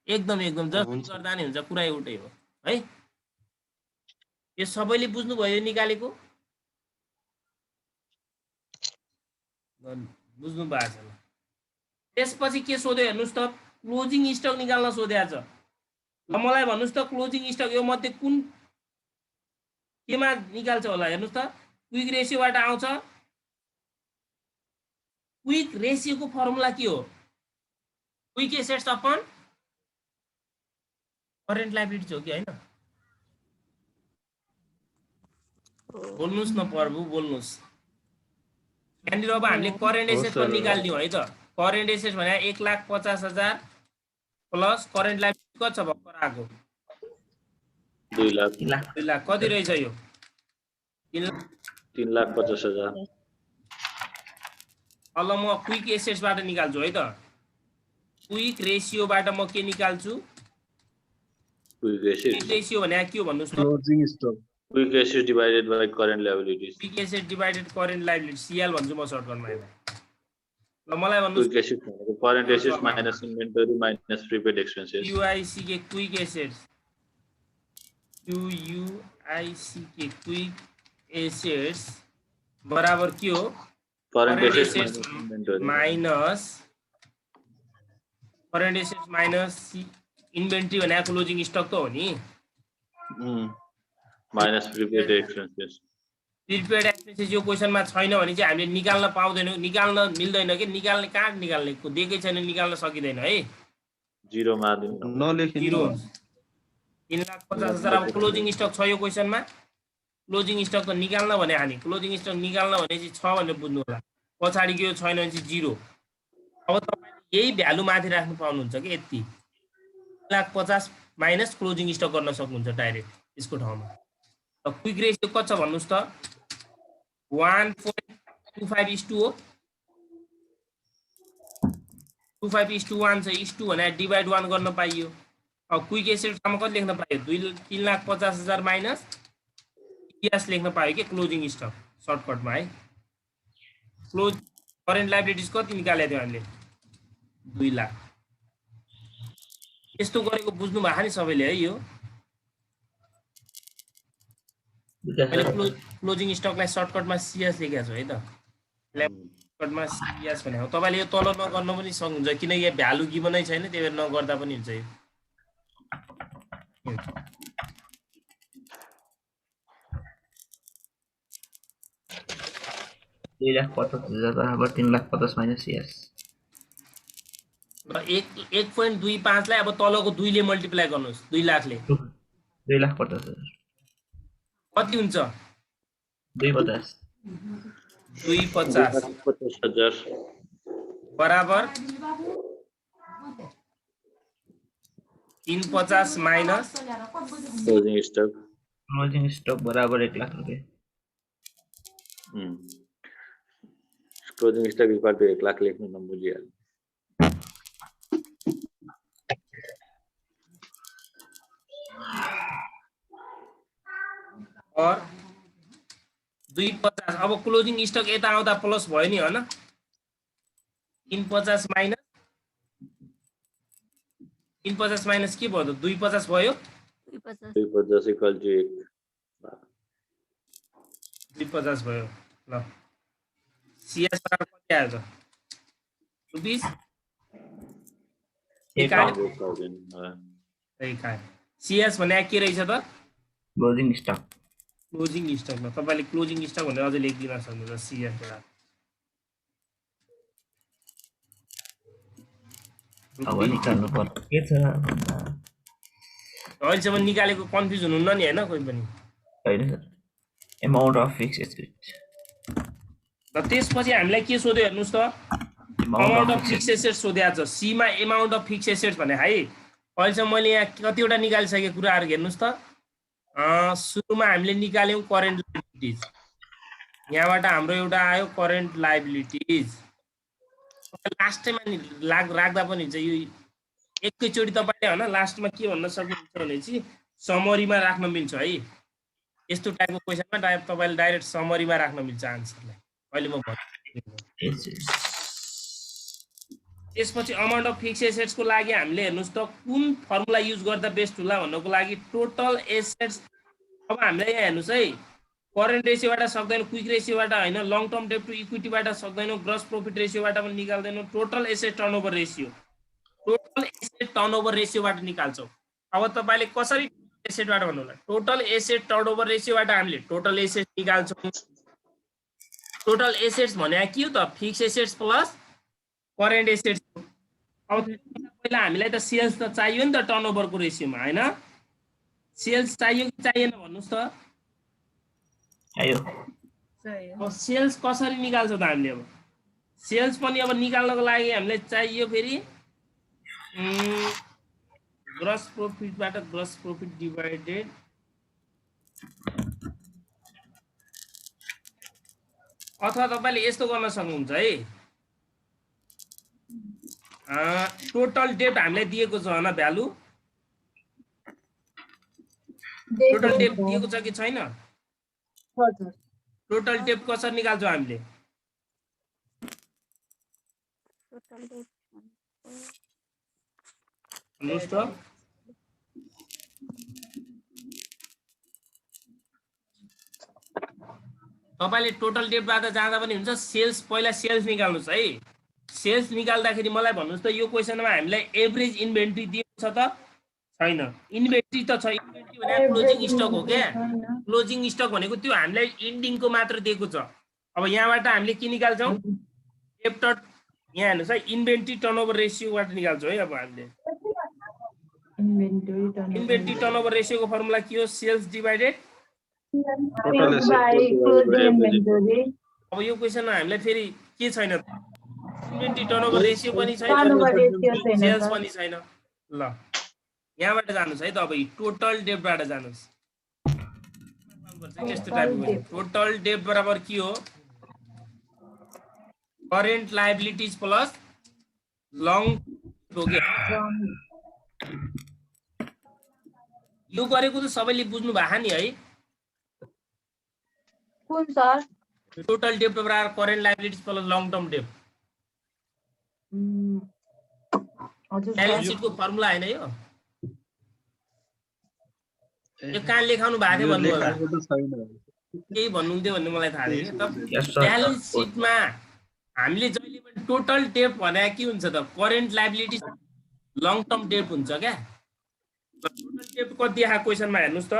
Speaker 1: एकदम जस्तो गर्दा नि हुन्छ कुरा एउटै हो है यो सबैले बुझ्नु भयो निकालेको बुझ्नु भएको छ ल त्यसपछि के सोध्यो हेर्नुस् त क्लोजिङ स्टक निकाल्न सोधेको छ ल मलाई भन्नुस् त क्लोजिङ स्टक यो मध्ये कुन केमा निकाल्छ होला हेर्नुस् त क्विक रेशियोबाट आउँछ क्विक रेशियोको फर्मुला के हो quick assets upon current liabilities हो कि हैन बोल्नुस् न प्रभु बोल्नुस् यहाँनिर अब हामीले करेन्ट एसेट पनि निकाल्दियौ है त करेन्ट एसेट भने 1,50,000 प्लस करेन्ट लायबिलिटी कति छ भर्खर आएको
Speaker 4: 2 लाख
Speaker 1: कति रहेछ यो
Speaker 4: 3,50,000
Speaker 1: अब म क्विक एसेट्सबाट निकाल्छु है त क्विक रेशियोबाट म के निकाल्छु
Speaker 4: क्विक
Speaker 1: रेशियो भने के हो भन्नुस् त
Speaker 5: closing stock
Speaker 4: quick asset divided by current liabilities
Speaker 1: quick asset divided current liability CL भन्छु म सर्टकटमा यसलाई ल मलाई भन्नुस्
Speaker 4: क्विक एसेट भनेको current assets minus inventory minus prepaid expenses
Speaker 1: Q U I C K quick assets Q U I C K quick assets बराबर के हो
Speaker 4: current
Speaker 1: Current
Speaker 4: assets
Speaker 1: assets
Speaker 4: minus inventory
Speaker 1: minus current assets minus inventory भनेको क्लोजिङ स्टक त हो नि।
Speaker 4: Minus prepaid expenses.
Speaker 1: Prepaid expenses यो क्वेसनमा छैन भने चाहिँ हामीले निकाल्न पाउँदैनौँ, निकाल्न मिल्दैन कि निकाल्ने कहाँ निकाल्ने दिएकै छैन निकाल्न सकिँदैन है।
Speaker 4: जिरो मार्दिनु
Speaker 5: नलेखिनु।
Speaker 1: जिरो 3,50,000 अब क्लोजिङ स्टक छ यो क्वेसनमा। क्लोजिङ स्टक त निकाल्न भने हामी क्लोजिङ स्टक निकाल्न भने चाहिँ छ भनेर बुझ्नु होला। पछाडिको यो छैन भने चाहिँ जिरो। अब तपाईँले यही भ्यालु माथि राख्नु पाउनुहुन्छ कि यति 3,50,000 माइनस क्लोजिङ स्टक गर्न सक्नुहुन्छ डाइरेक्ट यसको ठाउँमा। र क्विक रेसियो कति छ भन्नुहोस् त 1.25:2 हो। 25:1 छ। 1 भने डिभाइड 1 गर्न पाइयो। अब क्विक एसेटसम्म कति लेख्न पाइयो 3,50,000 माइनस इतिहास लेख्न पायो कि क्लोजिङ स्टक सर्टकटमा है। क्लोज करेन्ट लाइबिलिटिज कति निकालेको थियो हामीले 2 लाख। यस्तो गरेको बुझ्नु भएको नि सबैले है। यो क्लोजिङ स्टकलाई सर्टकटमा सिएस लेखेको छु है त। सर्टकटमा सिएस भनेको तपाईँले यो तल नगर्न पनि सक्नुहुन्छ किनकि यहाँ भ्यालु गिभनै छैन, त्यही भएर नगर्दा पनि हुन्छ यो।
Speaker 6: 2,50,000 बराबर 3,50,000 माइनस CS।
Speaker 1: र 1.25 लाई अब तलको 2 ले मल्टिप्लाई गर्नुहोस् 2 लाखले
Speaker 6: 2,50,000
Speaker 1: कति हुन्छ
Speaker 6: 2,50,000
Speaker 1: 2,50,000 बराबर 350 minus
Speaker 4: closing stock.
Speaker 6: Closing stock बराबर 1 लाख रुपये।
Speaker 4: Closing stock equal to 1 lakh लेख्नु न बुझिहाल्नु।
Speaker 1: और 2,50 अब क्लोजिङ स्टक यता आउँदा प्लस भयो नि हैन 350 माइनस 350 माइनस के भयो त 250 भयो
Speaker 4: 250 इक्वल टु 1
Speaker 1: 250 भयो ल सीएस बराबर कति आयो त रुपीस 1,000 सीएस भने के रहेछ त
Speaker 6: क्लोजिङ स्टक।
Speaker 1: क्लोजिङ स्टक ल तपाईले क्लोजिङ स्टक भनेर अझै लेखिदिन सक्नुहुन्छ सीएस बराबर
Speaker 6: अब निकाल्नु पर्छ के छ भन्दा
Speaker 1: अहिलेसम्म निकालेको कन्फ्युज हुनुहुन्न नि हैन कोही पनि
Speaker 6: हैन sir. Amount of fixed asset.
Speaker 1: र त्यसपछि हामीलाई के सोध्यो हेर्नुस् त अमाउन्ट अफ फिक्स्ड एसेट सोध्या छ सी मा अमाउन्ट अफ फिक्स्ड एसेट भने है अहिलेसम्म मैले यहाँ कतिवटा निकालिसकेको कुराहरु हेर्नुस् त सुरुमा हामीले निकाल्यौं करेन्ट लायबिलिटीज यहाँबाट हाम्रो एउटा आयो करेन्ट लायबिलिटीज लास्टमा राख्दा पनि हुन्छ यो एकैचोटी तपाईले हैन लास्टमा के भन्न सक्नुहुन्छ भने चाहिँ समरीमा राख्न मिल्छ है यस्तो टाइपको क्वेशनमा तपाईले डाइरेक्ट समरीमा राख्न मिल्छ आन्सरलाई अहिले म भन्छु त्यसपछि अमाउन्ट अफ फिक्स्ड एसेट्स को लागि हामीले हेर्नुस् त कुन फर्मुला युज गर्दा बेस्ट होला भन्नको लागि टोटल एसेट्स अब हामीले यहाँ हेर्नुस् है करेन्ट रेशियोबाट सक्दैन क्विक रेशियोबाट हैन लङ टर्म डेट टु इक्विटीबाट सक्दैनौ ग्रस प्रॉफिट रेशियोबाट पनि निकाल्दैनौ टोटल एसेट टर्नओभर रेशियोबाट निकाल्छौ अब तपाईले कसरी एसेटबाट भन्नु होला टोटल एसेट टर्नओभर रेशियोबाट हामीले टोटल एसेट निकाल्छौं टोटल एसेट्स भने के हो त fixed assets plus current assets अब पहिला हामीलाई त सेल्स त चाहियो नि त टर्नओभर को रेशियोमा हैन सेल्स चाहियो कि चाहिएन भन्नुस् त
Speaker 6: आयो
Speaker 1: अब सेल्स कसरी निकाल्छ त हामीले अब सेल्स पनि अब निकाल्नको लागि हामीलाई चाहियो फेरि ग्रस प्रॉफिटबाट ग्रस प्रॉफिट डिवाइडेड अथवा तपाईले यस्तो गर्न सक्नुहुन्छ है टोटल डेट हामीलाई दिएको छ हैन भ्यालु टोटल डेट दिएको छ कि छैन टोटल डेट कसरी निकाल्छौ हामीले भन्नुस् त तपाईले टोटल डेटबाट जाँदा पनि हुन्छ सेल्स पहिला सेल्स निकाल्नुस् है सेल्स निकाल्दाखेरि मलाई भन्नुस् त यो क्वेशनमा हामीलाई एभरेज इन्भेन्ट्री दिएको छ त छैन इन्भेन्ट्री त छ इन्भेन्ट्री भने क्लोजिङ स्टक हो क्या क्लोजिङ स्टक भनेको त्यो हामीलाई इन्डिङको मात्र दिएको छ अब यहाँबाट हामीले के निकाल्छौँ एफ्टर यहाँ हेर्नुहोस् है इन्भेन्ट्री टर्नओभर रेसियोबाट निकाल्छौँ है अब हामीले इन्भेन्ट्री टर्नओभर रेसियोको फर्मुला के हो सेल्स डिभाइडेड अब यो क्वेशनमा हामीलाई फेरि के छैन इन्भेन्ट्री टर्नओभर रेसियो पनि छैन सेल्स पनि छैन ल यहाँबाट जानुस् है त अब टोटल डेब्टबाट जानुस् यस्तो टाइपको टोटल डेब्ट बराबर के हो करेन्ट लायबिलिटीज प्लस लङ हो के यो गरेको त सबैले बुझ्नु भएको नि है
Speaker 7: कुन सर
Speaker 1: टोटल डेब्ट बराबर current liabilities plus long term डेब्ट
Speaker 7: हजुर
Speaker 1: ब्यालेन्स शीटको फर्मुला हैन यो यो कहाँ लेखाउनु भएको थियो भन्नु होला केही भन्नुहुन्थ्यो भन्ने मलाई थाहा छैन त ब्यालेन्स शीटमा हामीले जहिले पनि टोटल डेब्ट भने के हुन्छ त करेन्ट लायबिलिटी लङ टर्म डेब्ट हुन्छ क्या टोटल डेब्ट कति आएको क्वेशनमा हेर्नुस् त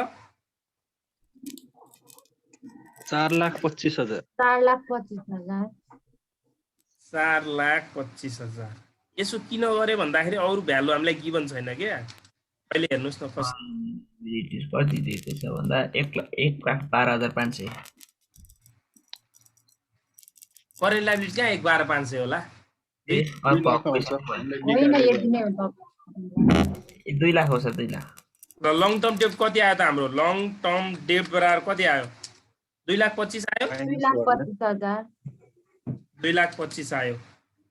Speaker 5: 4,25,000
Speaker 7: 4,25,000
Speaker 1: 4,25,000 यसो किन गरे भन्दाखेरि अरु भ्यालु हामीलाई गिभन छैन क्या अहिले हेर्नुस् न फर्स्ट
Speaker 6: लिमिट कति दिएको छ भन्दा 1,12,500
Speaker 1: करेन्ट लायबिलिटी चाहिँ 1,12,500 होला
Speaker 7: होइन यति नै हो त
Speaker 6: 2 लाख हो सर 2 लाख
Speaker 1: र लङ टर्म डेब्ट कति आयो त हाम्रो लङ टर्म डेब्ट बराबर कति आयो 2,25,000 आयो
Speaker 7: 2,25,000
Speaker 1: 2,25,000 आयो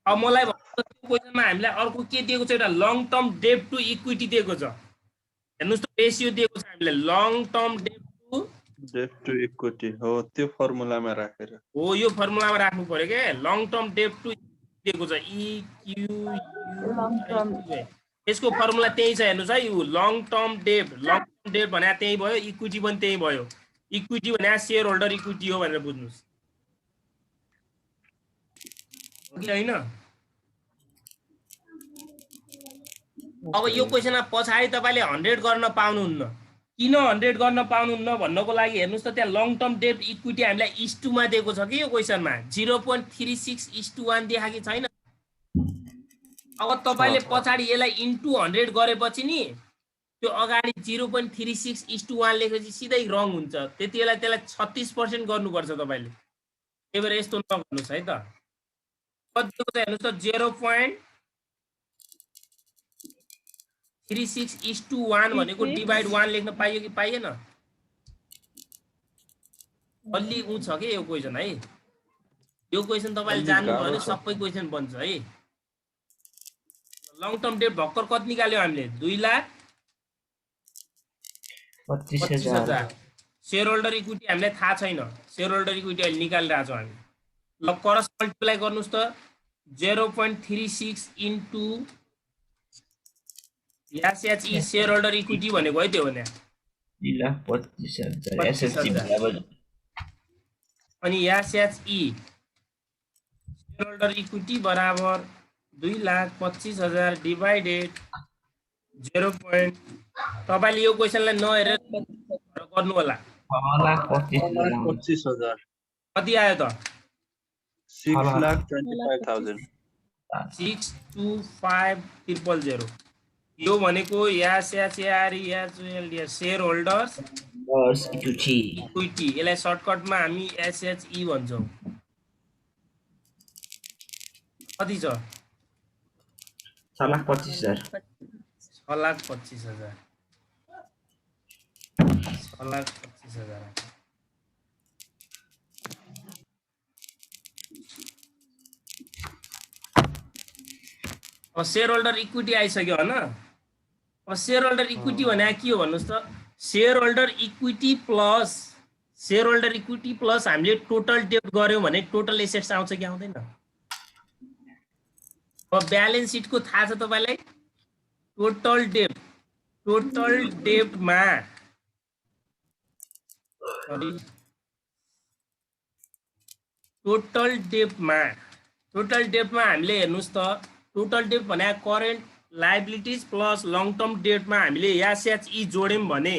Speaker 1: अब मलाई भन्नु क्वेशनमा हामीलाई अर्को के दिएको छ एउटा लङ टर्म डेब्ट टु इक्विटी दिएको छ हेर्नुस् त रेशियो दिएको छ हामीलाई लङ टर्म डेब्ट
Speaker 5: टु इक्विटी हो त्यो फर्मुलामा राखेर
Speaker 1: हो यो फर्मुलामा राख्नु पर्यो के लङ टर्म डेब्ट टु दिएको छ यसको फर्मुला त्यही छ हेर्नुस् है यो लङ टर्म डेब्ट भने त्यही भयो इक्विटी पनि त्यही भयो इक्विटी भने शेयर होल्डर इक्विटी हो भनेर बुझ्नुस् हो कि हैन अब यो क्वेशनमा पछाडी तपाईले 100 गर्न पाउनुहुन्न किन 100 गर्न पाउनुहुन्न भन्नको लागि हेर्नुस् त त्यहाँ लङ टर्म डेब्ट इक्विटी हामीलाई इस 2 मा दिएको छ कि यो क्वेशनमा 0.36:1 देखाएको छैन अब तपाईले पछाडी यसलाई इन्टु 100 गरेपछि नि त्यो अगाडि 0.36:1 लेखेपछि सिधै रङ हुन्छ त्यतिबेला त्यसलाई 36% गर्नुपर्छ तपाईले त्यही भएर यस्तो नगर्नुस् है त कति दिएको छ हेर्नुस् त 0.36:1 भनेको डिभाइड 1 लेख्न पाइयो कि पाइएन अलि उ छ के यो क्वेशन है यो क्वेशन तपाईले जान्नु भयो भने सबै क्वेशन बन्छ है लङ टर्म डेब्ट भक्कर कति निकाल्यो हामीले 2,25,000 शेयर होल्डर इक्विटी हामीलाई थाहा छैन शेयर होल्डर इक्विटी अहिले निकालिरहेको छौँ हामी ल क्रस मल्टिप्लाई गर्नुस् त 0.36 इन्टु एसएचई शेयर होल्डर इक्विटी भनेको है त्यो भने
Speaker 6: 2,25,000 एसएचई बराबर
Speaker 1: अनि एसएचई शेयर होल्डर इक्विटी बराबर 2,25,000 डिवाइडेड 0. तपाईले यो क्वेशनलाई नहेरेर गर्नु होला
Speaker 5: 25,000
Speaker 1: कति आयो त
Speaker 5: 6,25,000
Speaker 1: 625,000 यो भनेको एसएचएआरई शेयर होल्डर्स इक्विटी यसलाई सर्टकटमा हामी एसएचई भन्छौं कति छ
Speaker 6: 6,25,000
Speaker 1: 6,25,000 अब शेयर होल्डर इक्विटी आइसक्यो हैन अब शेयर होल्डर इक्विटी भने के हो भन्नुस् त शेयर होल्डर इक्विटी प्लस हामीले टोटल डेब्ट गर्यौं भने टोटल एसेट्स आउँछ कि आउँदैन अब ब्यालेन्स शीटको थाहा छ तपाईलाई टोटल डेब्टमा टोटल डेब्टमा टोटल डेटमा हामीले हेर्नुस् त टोटल डेट भने current liabilities plus long term डेटमा हामीले एसएचई जोड्यौं भने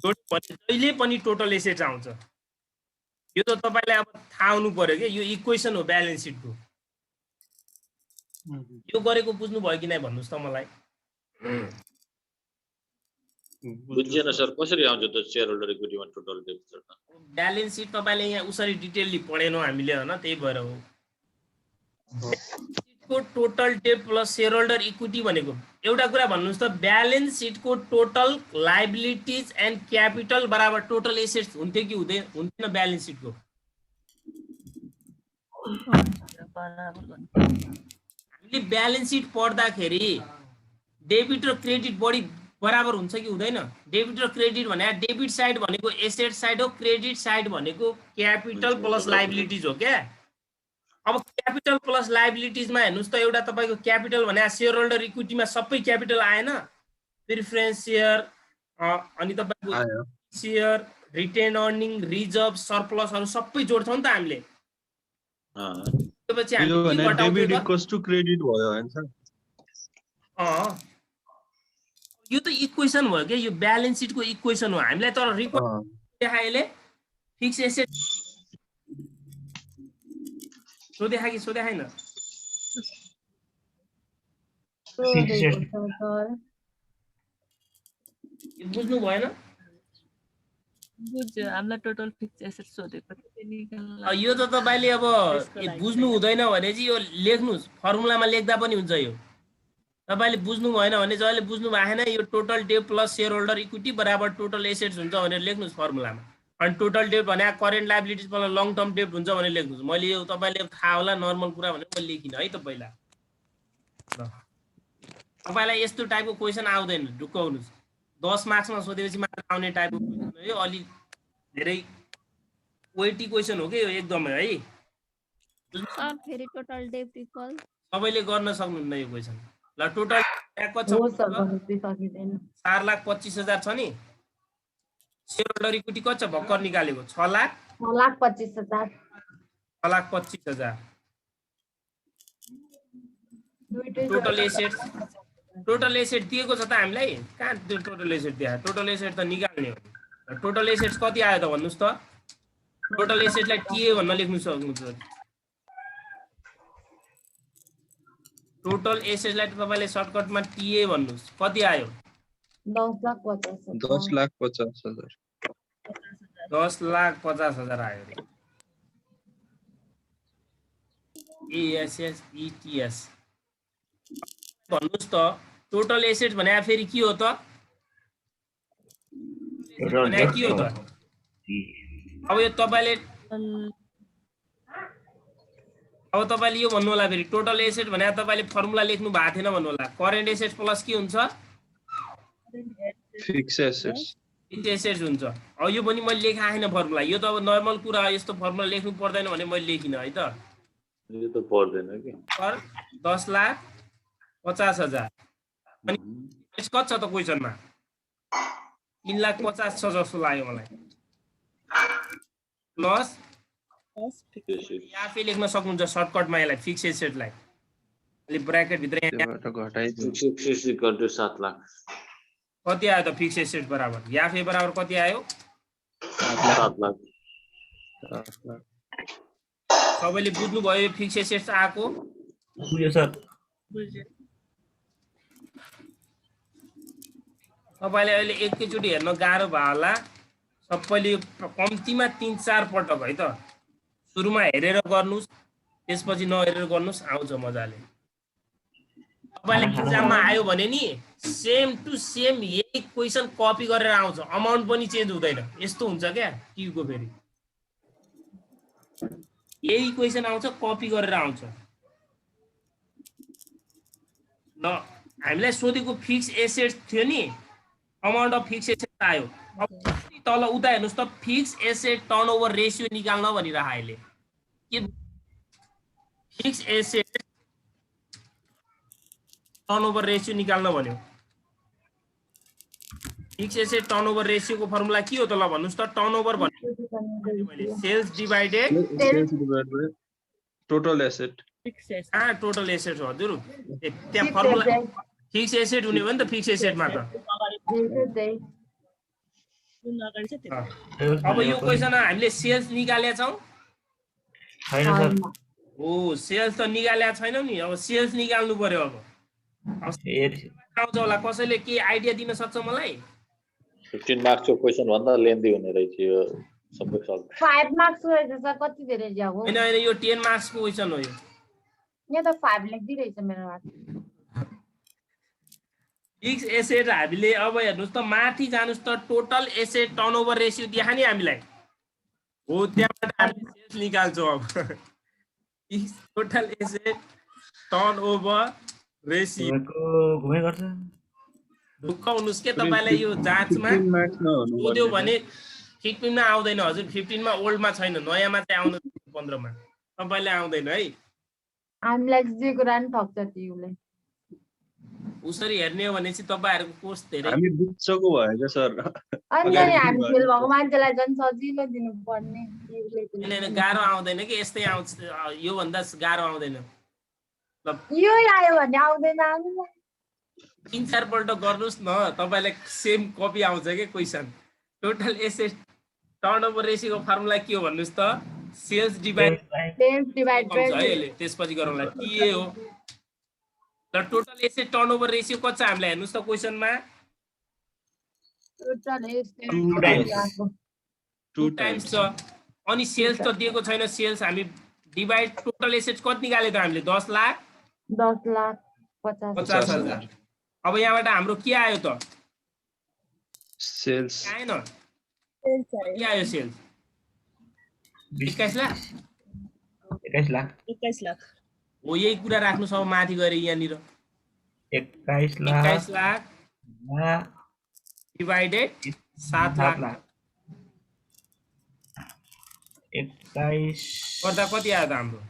Speaker 1: जहिले पनि टोटल एसेट्स आउँछ। यो त तपाईलाई अब थाहा हुनु पर्यो के यो इक्वेसन हो ब्यालेन्स सिटको। यो गरेको बुझ्नु भयो कि नै भन्नुस् त मलाई।
Speaker 4: बुझिएन सर कसरी आउँछ त शेयर होल्डर इक्विटीमा total debt sir?
Speaker 1: Balance sheet तपाईले यहाँ उसरी डिटेलली पढेनौ हामीले हैन, त्यही भएर हो। को total date plus share holder equity भनेको एउटा कुरा भन्नुस् त ब्यालेन्स सिटको टोटल लायबिलिटीज एन्ड क्यापिटल बराबर टोटल एसेट्स हुन्थ्यो कि हुन्थेन ब्यालेन्स सिटको? हामीले ब्यालेन्स सिट पढ्दाखेरि डेबिट र क्रेडिट बढी बराबर हुन्छ कि हुँदैन? डेबिट र क्रेडिट भने डेबिट साइड भनेको एसेट साइड हो, क्रेडिट साइड भनेको क्यापिटल प्लस लायबिलिटीज हो क्या। अब क्यापिटल प्लस लायबिलिटीजमा हेर्नुस् त एउटा तपाईको क्यापिटल भने शेयर होल्डर इक्विटीमा सबै क्यापिटल आएन, प्रिफरेन्स शेयर अनि तपाईको शेयर रिटेन अर्निङ रिजर्भ सरप्लसहरु सबै जोड्छौं नि त हामीले। त्यसपछि हामीले
Speaker 5: डेबिट इक्वल्स टु क्रेडिट भयो हैन सर?
Speaker 1: यो त इक्वेसन भयो के, यो ब्यालेन्स सिटको इक्वेसन हो। हामीलाई तर रिपोर्ट देखाएले फिक्स एसेट सोधेखा कि सोधेखैन? बुझ्नु भएन?
Speaker 2: बुझ्यो, हामीलाई टोटल फिक्स एसेट सोधेको थियो।
Speaker 1: यो त तपाईले अब बुझ्नु हुँदैन भने चाहिँ यो लेख्नुस्, फर्मुलामा लेख्दा पनि हुन्छ। यो तपाईले बुझ्नु भएन भने जहिले बुझ्नु भएन यो total date plus share holder equity बराबर टोटल एसेट्स हुन्छ भनेर लेख्नुस् फर्मुलामा। अनि टोटल डेट भने current liabilities plus long term date हुन्छ भनेर लेख्नुस्। मैले यो तपाईले थाहा होला नर्मल कुरा भनेर मैले लेखिन है त पहिला। तपाईलाई यस्तो टाइपको क्वेशन आउँदैन, ढुक्क हुनुस्। 10 मार्क्समा सोधेपछि मात्र आउने टाइपको क्वेशन हो यो, अलि धेरै वेटी क्वेशन हो के यो एकदमै है।
Speaker 2: सर फेरि टोटल डेट इक्वल
Speaker 1: सबैले गर्न सक्नुहुन्न यो क्वेशन। ल टोटल कति छ? 4,25,000 छ नि। शेयर होल्डर इक्विटी कति छ भर्खर निकालेको?
Speaker 7: 6,25,000।
Speaker 1: 6,25,000 टोटल एसेट दिएको छ त हामीलाई। कहाँ त्यो टोटल एसेट दिए? टोटल एसेट त निकाल्ने हो। टोटल एसेट्स कति आयो त भन्नुस् त? टोटल एसेटलाई टीए भन्न लेख्नु सक्नुहुन्छ। टोटल एसेटलाई तपाईले सर्टकटमा टीए भन्नुस्। कति आयो?
Speaker 7: 10,50,000।
Speaker 5: 10,50,000
Speaker 1: 10,50,000 आयो रे। एएसएसईटीएस भन्नुस् त टोटल एसेट भने फेरि के हो त? भने के हो त? अब यो तपाईले यो भन्नु होला फेरि टोटल एसेट भने तपाईले फर्मुला लेख्नु भएको थिएन भन्नु होला। करेन्ट एसेट प्लस के हुन्छ?
Speaker 5: Fix assets.
Speaker 1: फिक्स एसेट्स हुन्छ। अब यो पनि मैले लेखा छैन फर्मुला। यो त अब नर्मल कुरा हो, यस्तो फर्मुला लेख्नु पर्दैन भने मैले लेखिन है त।
Speaker 4: यो त पर्दैन के।
Speaker 1: 10,50,000 अनि कति छ त क्वेशनमा? 3,50,000 छ जस्तो लाग्यो मलाई। प्लस आफै लेख्न सक्नुहुन्छ सर्टकटमा यसलाई फिक्स एसेटलाई। अलि ब्र्याकेट भित्र यहाँ
Speaker 5: घटाइदिनु।
Speaker 4: 7 लाख
Speaker 1: कति आयो त फिक्स एसेट बराबर? याफे बराबर कति आयो?
Speaker 4: 7 लाख।
Speaker 1: सबैले बुझ्नु भयो फिक्स एसेट्स आएको?
Speaker 6: बुझ्यो सर।
Speaker 2: बुझ्यो।
Speaker 1: तपाईले अहिले एकैचोटि हेर्न गाह्रो भयो होला। सबैले कम्तीमा 3-4 पटक है त सुरुमा हेरेर गर्नुस्, त्यसपछि नहेरेर गर्नुस्, आउँछ मजाले। तपाईले एक्जाममा आयो भने नि सेम टु सेम यही क्वेशन कपी गरेर आउँछ, अमाउन्ट पनि चेन्ज हुँदैन। यस्तो हुन्छ क्या क्यूको फेरि यही क्वेशन आउँछ, कपी गरेर आउँछ। ल हामीलाई सोधेको फिक्स एसेट्स थियो नि, अमाउन्ट अफ फिक्स एसेट आयो। तल उता हेर्नुस् त फिक्स एसेट टर्नओभर रेशियो निकाल्न भनिरह अहिले। के फिक्स एसेट टर्नओभर रेशियो निकाल्न भन्यो। फिक्स एसेट टर्नओभर रेशियोको फर्मुला के हो त? ल भन्नुस् त। टर्नओभर भनेको sales divided
Speaker 5: total asset
Speaker 2: fix asset
Speaker 1: total asset हजुर त्यहाँ
Speaker 7: Fixed
Speaker 1: formula
Speaker 7: asset,
Speaker 1: fix asset हुने हो नि त फिक्स एसेटमा त
Speaker 7: दिन्छ त्यही।
Speaker 2: जुन अगाडि छ त्यो
Speaker 6: Sales
Speaker 1: अब यो
Speaker 6: भनेको
Speaker 1: क्वेसनमा हामीले सेल्स निकालेका छौँ
Speaker 6: छैन सर
Speaker 7: छैन।
Speaker 1: ओ सेल्स त निकालेका छैनौँ नि अब सेल्स निकाल्नु पर्यो अब
Speaker 6: हेरि
Speaker 1: आउँछ होला कसैले के आइडिया दिन सक्छ मलाई
Speaker 4: 15 मार्क्सको क्वेसन भन्दा लेन्दी हुने रहेछ यो सबै सल्भ
Speaker 7: 5 मार्क्स रहेछ सर, कति धेरै जाऊ
Speaker 1: होइन होइन यो 10 मार्क्सको क्वेसन हो यो
Speaker 7: यहाँ त 5 लेखिदिइरहेछ मेरो हात।
Speaker 1: फिक्स एसेट हामीले अब हेर्नुहोस् त माथि जानुहोस् त टोटल एसेट टर्नओभर रेसियो देखा नि हामीलाई हो त्यहाँबाट हामीले सेल्स निकाल्छौँ अब fix total asset turnover ratio
Speaker 6: भनेको घुमै गर्छ
Speaker 1: ढुक्क हुनुहोस् के तपाईँलाई यो जाँचमा
Speaker 5: 15 मार्क्समा हुनु
Speaker 1: सोध्यो भने 15 मा आउँदैन हजुर 15 मा ओल्डमा छैन नयाँमा चाहिँ आउनु 15 मा तपाईँले आउँदैन है
Speaker 7: हामीलाई जे कुरा नि ठग्छ तिउले।
Speaker 1: उसरी हेर्ने हो भने चाहिँ तपाईँहरूको कोर्स धेरै
Speaker 5: हामी बुझ्छको भयो क्या सर
Speaker 7: अनि
Speaker 5: अगाडि
Speaker 7: हामी
Speaker 5: भयो।
Speaker 7: फेल भएको मान्छेलाई झन् सजिलो दिनुपर्ने तिउले
Speaker 1: होइन होइन गाह्रो आउँदैन कि यस्तै आउँछ योभन्दा गाह्रो आउँदैन
Speaker 7: यो आयो भने आउँदैन हामीलाई।
Speaker 1: 3-4 पल्ट गर्नुहोस् न तपाईँलाई सेम कपी आउँछ कि क्वेसन टोटल एसेट टर्नओभर रेसियोको फर्मुला के हो भन्नुहोस् त सेल्स डिभाइड
Speaker 7: सेल्स डिभाइड
Speaker 1: है यसले त्यसपछि गरौँला टिए हो ल टोटल एसेट टर्नओभर रेसियो कति छ हामीलाई हेर्नुहोस् त क्वेसनमा
Speaker 5: टु
Speaker 1: 2 टाइम्स छ अनि सेल्स त दिएको छैन सेल्स हामी डिभाइड टोटल एसेट कति निकाले त हामीले 10 लाख
Speaker 7: 10,50,000।
Speaker 1: अब यहाँबाट हाम्रो के आयो त
Speaker 5: सेल्स
Speaker 1: आएन
Speaker 2: सेल्स आयो
Speaker 1: के आयो सेल्स 21 लाख
Speaker 6: 21 लाख
Speaker 2: 21 लाख
Speaker 1: हो यही कुरा राख्नुहोस् अब माथि गएर यहाँनिर
Speaker 6: 21 लाख
Speaker 1: 21 लाख डिवाइडेड 7 लाख
Speaker 6: 21
Speaker 1: गर्दा कति आयो त हाम्रो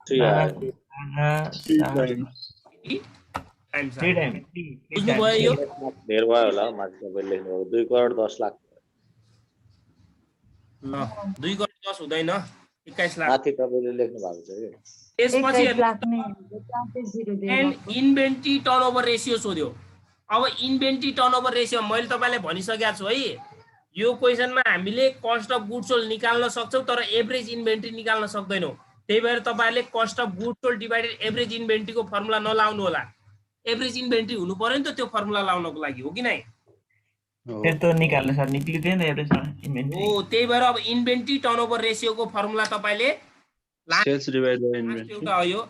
Speaker 4: 3 आयो
Speaker 1: टाइम्स
Speaker 6: 3 टाइम
Speaker 1: बुझ्नुभयो यो
Speaker 4: धेर भयो होला माथि तपाईँले लेख्नुभएको 2 करोड 10 लाख
Speaker 1: ल 2 करोड 10 हुँदैन 21 लाख
Speaker 4: माथि तपाईँले लेख्नु भएको छ कि
Speaker 1: त्यसपछि
Speaker 7: 21 लाख नै हुन्छ।
Speaker 1: एन्ड इन्भेन्ट्री टर्नओभर रेसियो सोध्यो अब इन्भेन्ट्री टर्नओभर रेसियो मैले तपाईँलाई भनिसकेको छु है यो क्वेसनमा हामीले कस्ट अफ गुड्स सोल्ड निकाल्न सक्छौँ तर एभरेज इन्भेन्ट्री निकाल्न सक्दैनौँ त्यही भएर तपाईँहरूले cost of goods sold divided average इन्भेन्ट्रीको फर्मुला नलाउनु होला एभरेज इन्भेन्ट्री हुनु पर्यो नि त त्यो फर्मुला लाउनको लागि हो कि नै
Speaker 6: त्यो त निकाल्न सर निक्लिदैन एभरेज इन्भेन्ट्री
Speaker 1: हो त्यही भएर अब इन्भेन्ट्री टर्नओभर रेसियोको फर्मुला तपाईँले
Speaker 5: sales divide by
Speaker 1: last
Speaker 5: inventory
Speaker 1: एउटा हो यो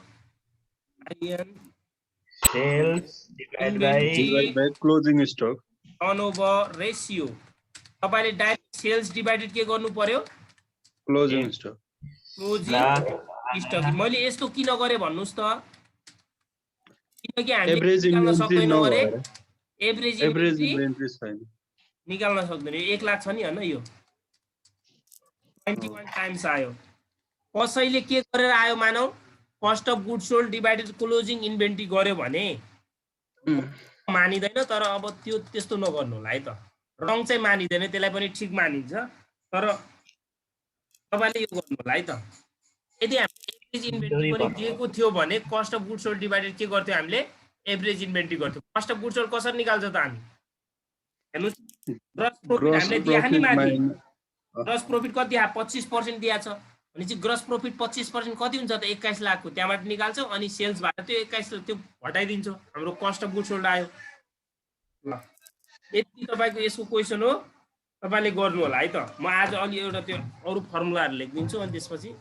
Speaker 6: sales divide by
Speaker 5: divide by closing stock
Speaker 1: turnover ratio तपाईँले डाइरेक्ट सेल्स डिभाइडेड के गर्नु पर्यो
Speaker 5: क्लोजिङ स्टक
Speaker 1: क्लोजिङ स्टक मैले यस्तो किन गरेँ भन्नुहोस् त किनकि हामीले
Speaker 5: एभरेज
Speaker 1: निकाल्न
Speaker 5: इन्भेन्ट्री
Speaker 1: सक्दैनौँ अरे
Speaker 5: नभएर
Speaker 1: एभरेज
Speaker 5: एभरेज
Speaker 1: इन्भेन्ट्री
Speaker 5: इन्भेन्ट्री छैन
Speaker 1: निकाल्न सक्दैन यो 1 लाख छ नि होइन यो 21 टाइम्स आयो कसैले के गरेर आयो मानौ cost of goods sold divided closing inventory गर्यो भने मानिँदैन तर अब त्यो त्यस्तो नगर्नु होला है त रङ चाहिँ मानिँदैन त्यसलाई पनि ठिक मानिन्छ तर तपाईँले यो गर्नु होला है त यदि हामीले एभरेज इन्भेन्ट्री पनि दिएको थियो भने cost of goods sold divided के गर्थ्यौँ हामीले एभरेज इन्भेन्ट्री गर्थ्यौँ कस्ट अफ गुड्स सोल्ड कसरी निकाल्छ त हामी हेर्नुहोस् ग्रस प्रफिट हामीले दिएको नि माथि ग्रस प्रफिट कति दिया 25% दिया छ भने चाहिँ ग्रस प्रफिट 25% कति हुन्छ त 21 लाखको त्यहाँबाट निकाल्छौँ अनि सेल्स भएर त्यो 21 त्यो हटाइदिन्छौँ हाम्रो कस्ट अफ गुड्स सोल्ड आयो ल यति तपाईँको यसको क्वेसन हो तपाईँले गर्नु होला है त म आज अलि एउटा त्यो अरू फर्मुलाहरू लेखिदिन्छु अनि त्यसपछि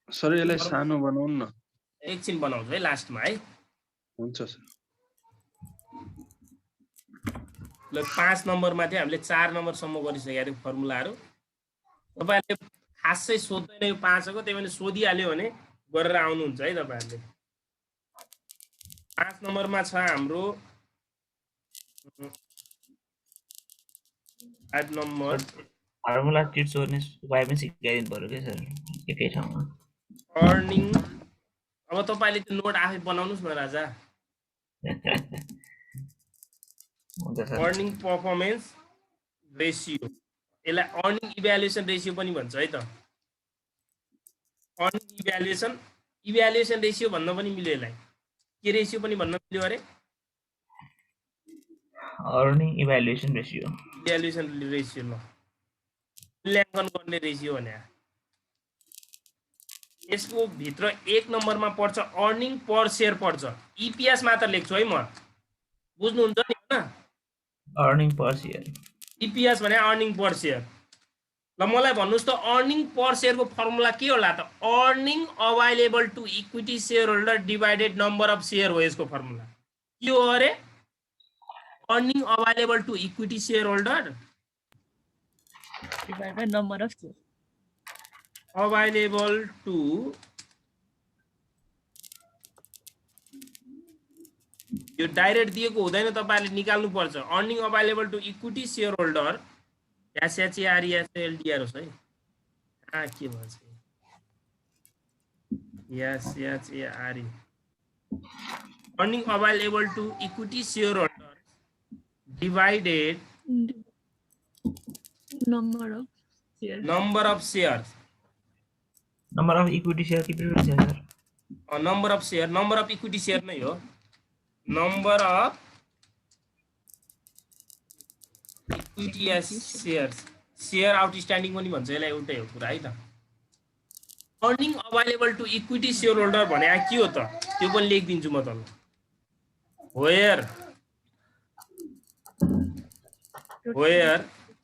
Speaker 5: सर यसलाई सानो बनाउनु न
Speaker 1: एकछिन बनाउँछु है लास्टमा है
Speaker 5: हुन्छ सर
Speaker 1: ल 5 नम्बरमा थियो हामीले 4 नम्बरसम्म गरिसकेका थियौँ फर्मुलाहरू तपाईँहरूले खासै सोध्दैन यो 5 को त्यही भएर सोधिहाल्यो भने गरेर आउनुहुन्छ है तपाईँहरूले 5 नम्बरमा छ हाम्रो 5 नम्बर
Speaker 6: फर्मुला टिप्स गर्ने उपाय पनि सिकाइदिनु पर्यो क्या सर एकै ठाउँमा
Speaker 1: अर्निङ अब तपाईँले त्यो नोट आफै बनाउनुहोस् न राजा
Speaker 6: हुन्छ सर
Speaker 1: अर्निङ पर्फर्मेन्स रेसियो यसलाई अर्निङ इभ्यालुएसन रेसियो पनि भन्छ है त। अर्निङ इभ्यालुएसन रेसियो भन्न पनि मिल्यो यसलाई। के रेसियो पनि भन्न मिल्यो अरे?
Speaker 6: Earning evaluation ratio.
Speaker 1: Evaluation ratio ल मूल्याङ्कन गर्ने रेसियो भने यसको भित्र 1 नम्बरमा पर्छ अर्निङ पर शेयर पर्छ। इपिएस मात्र लेख्छु है म, बुझ्नुहुन्छ नि हैन?
Speaker 6: अर्निङ पर शेयर।
Speaker 1: इपिएस भने अर्निङ पर शेयर। ल मलाई भन्नुस् त अर्निङ पर शेयरको फर्मुला के होला त? Earning available to equity share holder divided number of share हो यसको फर्मुला। के हो अरे? Earning available to equity share holder
Speaker 2: divide by number of share.
Speaker 1: Available to यो डाइरेक्ट दिएको हुँदैन, तपाईहरुले निकाल्नु पर्छ। Earning available to equity share holder एसएचएआरईएसएलडीआर होस् है। के भन्छ एसएचएआरई earning available to equity share holder divided
Speaker 2: number of share.
Speaker 1: Number of shares.
Speaker 6: Number of equity share कि preference share sir?
Speaker 1: Number of share, number of equity share नै हो। Number of equity shares, share outstanding पनि भन्छ यसलाई, एउटै हो कुरा है त। Earning available to equity share holder भने के हो त? त्यो पनि लेखिदिन्छु म तल। वेयर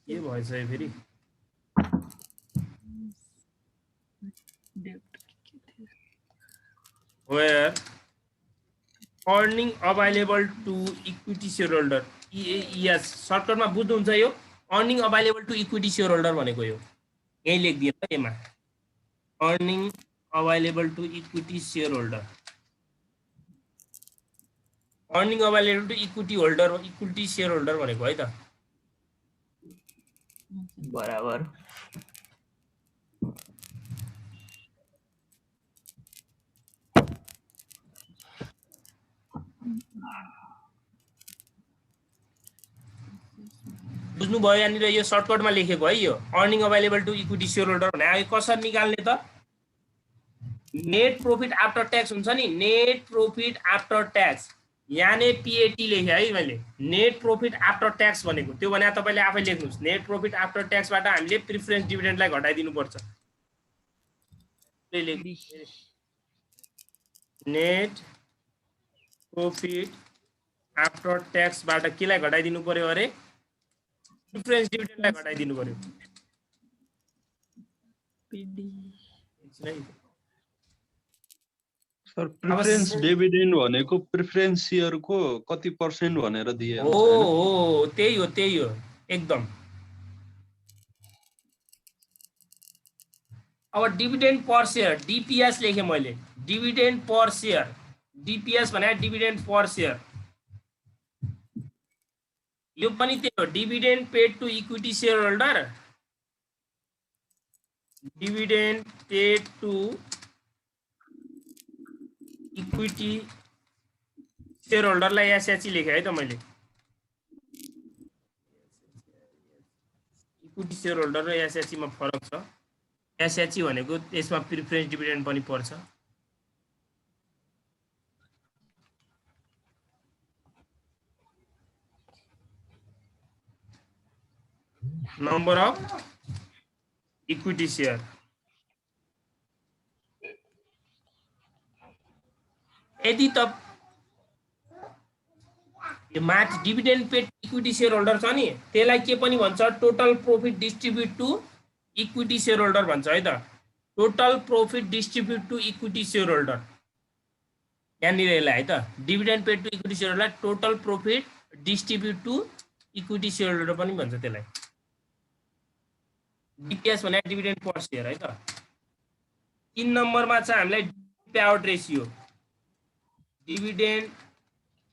Speaker 1: के भएछ यो फेरि? Where earning available to equity shareholder, yes सर्टकटमा बुझ्नुहुन्छ यो? Earning available to equity share holder भनेको यो यही लेखिदिए त यसमा। Earning available to equity share holder, earning available to equity holder, equity share holder भनेको है त।
Speaker 6: बराबर।
Speaker 1: बुझ्नुभयो? यहाँनिर यो सर्टकटमा लेखेको है यो earning available to equity share holder भने अब कसरी निकाल्ने त? नेट प्रॉफिट आफ्टर ट्याक्स हुन्छ नि, नेट प्रॉफिट आफ्टर ट्याक्स, यानी पीएटी लेखे है मैले। नेट प्रॉफिट आफ्टर ट्याक्स भनेको त्यो भने तपाईले आफै लेख्नुस्। नेट प्रॉफिट आफ्टर ट्याक्सबाट हामीले प्रिफरेन्स डिभिडेन्डलाई घटाइदिनु पर्छ। नेट प्रॉफिट आफ्टर ट्याक्सबाट केलाई घटाइदिनु पर्यो अरे? प्रिफरेन्स डिभिडेन्डलाई घटाइदिनु पर्यो।
Speaker 5: सर प्रिफरेन्स डिभिडेन्ड भनेको प्रिफरेन्स शेयरको कति % भनेर दिए हुन्छ?
Speaker 1: हो त्यही हो एकदम। अब डिभिडेन्ड पर शेयर डीपीएस लेखे मैले। डिभिडेन्ड पर शेयर, डीपीएस भने डिभिडेन्ड पर शेयर, यो पनि त्यही हो। Dividend paid to equity share holder, dividend paid to equity share होल्डरलाई एसएचई लेखे है त मैले। इक्विटी शेयर होल्डर र एसएचई मा फरक छ। एसएचई भनेको यसमा प्रिफरेन्स डिभिडेन्ड पनि पर्छ। नम्बर अफ इक्विटी शेयर, यदि त यो माथि dividend paid equity share holder छ नि त्यसलाई के पनि भन्छ? Total profit distribute to equity share holder भन्छ है त। Total profit distribute to equity share holder यहाँनिर यसलाई है त। Dividend paid to equity share holder total profit distribute to equity share holder पनि भन्छ त्यसलाई। डीपीएस भने डिभिडेन्ड पर शेयर है त। 3 नम्बरमा छ हामीलाई payout ratio, dividend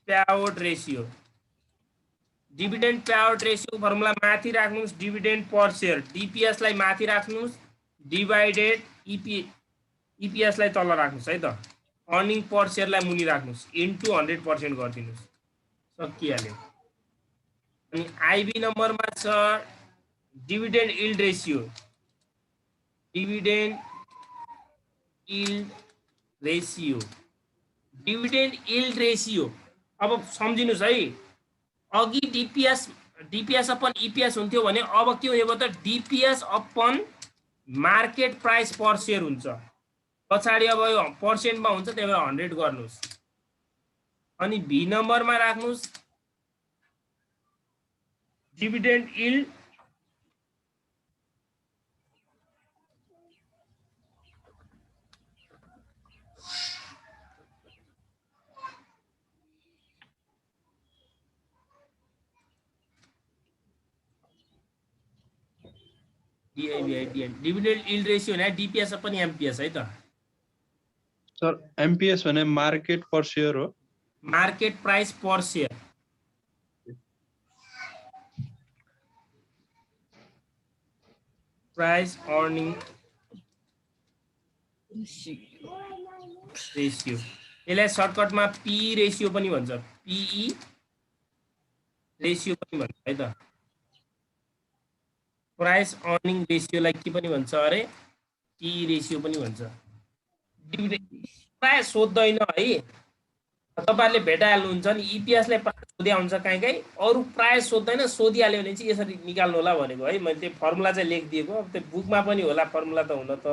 Speaker 1: payout ratio. Dividend payout ratio formula माथि राख्नुस्, डिभिडेन्ड पर शेयर डीपीएस लाई माथि राख्नुस्, डिवाइडेड ईपीएस लाई तल राख्नुस् है त। अर्निङ पर शेयर लाई मुनि राख्नुस्, इन्टु 100% गरिदिनुस्, सकिहाल्यो। अनि आईबी नम्बरमा छ dividend yield ratio, dividend yield ratio, dividend yield ratio. अब सम्झिनुस् है, अघि डिपिएस अपन इपिएस हुन्थ्यो भने अब के हुने भयो त DPS upon market price per share हुन्छ। पछाडि अब यो पर्सेन्टमा हुन्छ, त्यही भएर 100 गर्नुस्, अनि भी नम्बरमा राख्नुस् dividend yield dividend yield ratio भने डिपिएस अपन एमपिएस है त।
Speaker 5: सर एमपिएस भने मार्केट पर शेयर हो,
Speaker 1: market price per share, price earning ratio. यसलाई सर्टकटमा पी रेशियो पनि भन्छ, पीई रेशियो पनि भन्छ है त। प्राइस अर्निङ रेशियोलाई के पनि भन्छ अरे, पी रेशियो पनि भन्छ। प्राय सोध्दैन है, तपाईहरुले भेटाइहाल्नुहुन्छ नि, इपिएसलाई प्राय सोध्या हुन्छ कहीँ कहीँ, अरु प्राय सोध्दैन, सोधिहाल्यो भने चाहिँ यसरी निकाल्नु होला भनेको है। मैले त्यो फर्मुला चाहिँ लेखिदिएको, अब त्यो बुकमा पनि होला फर्मुला त हुन त।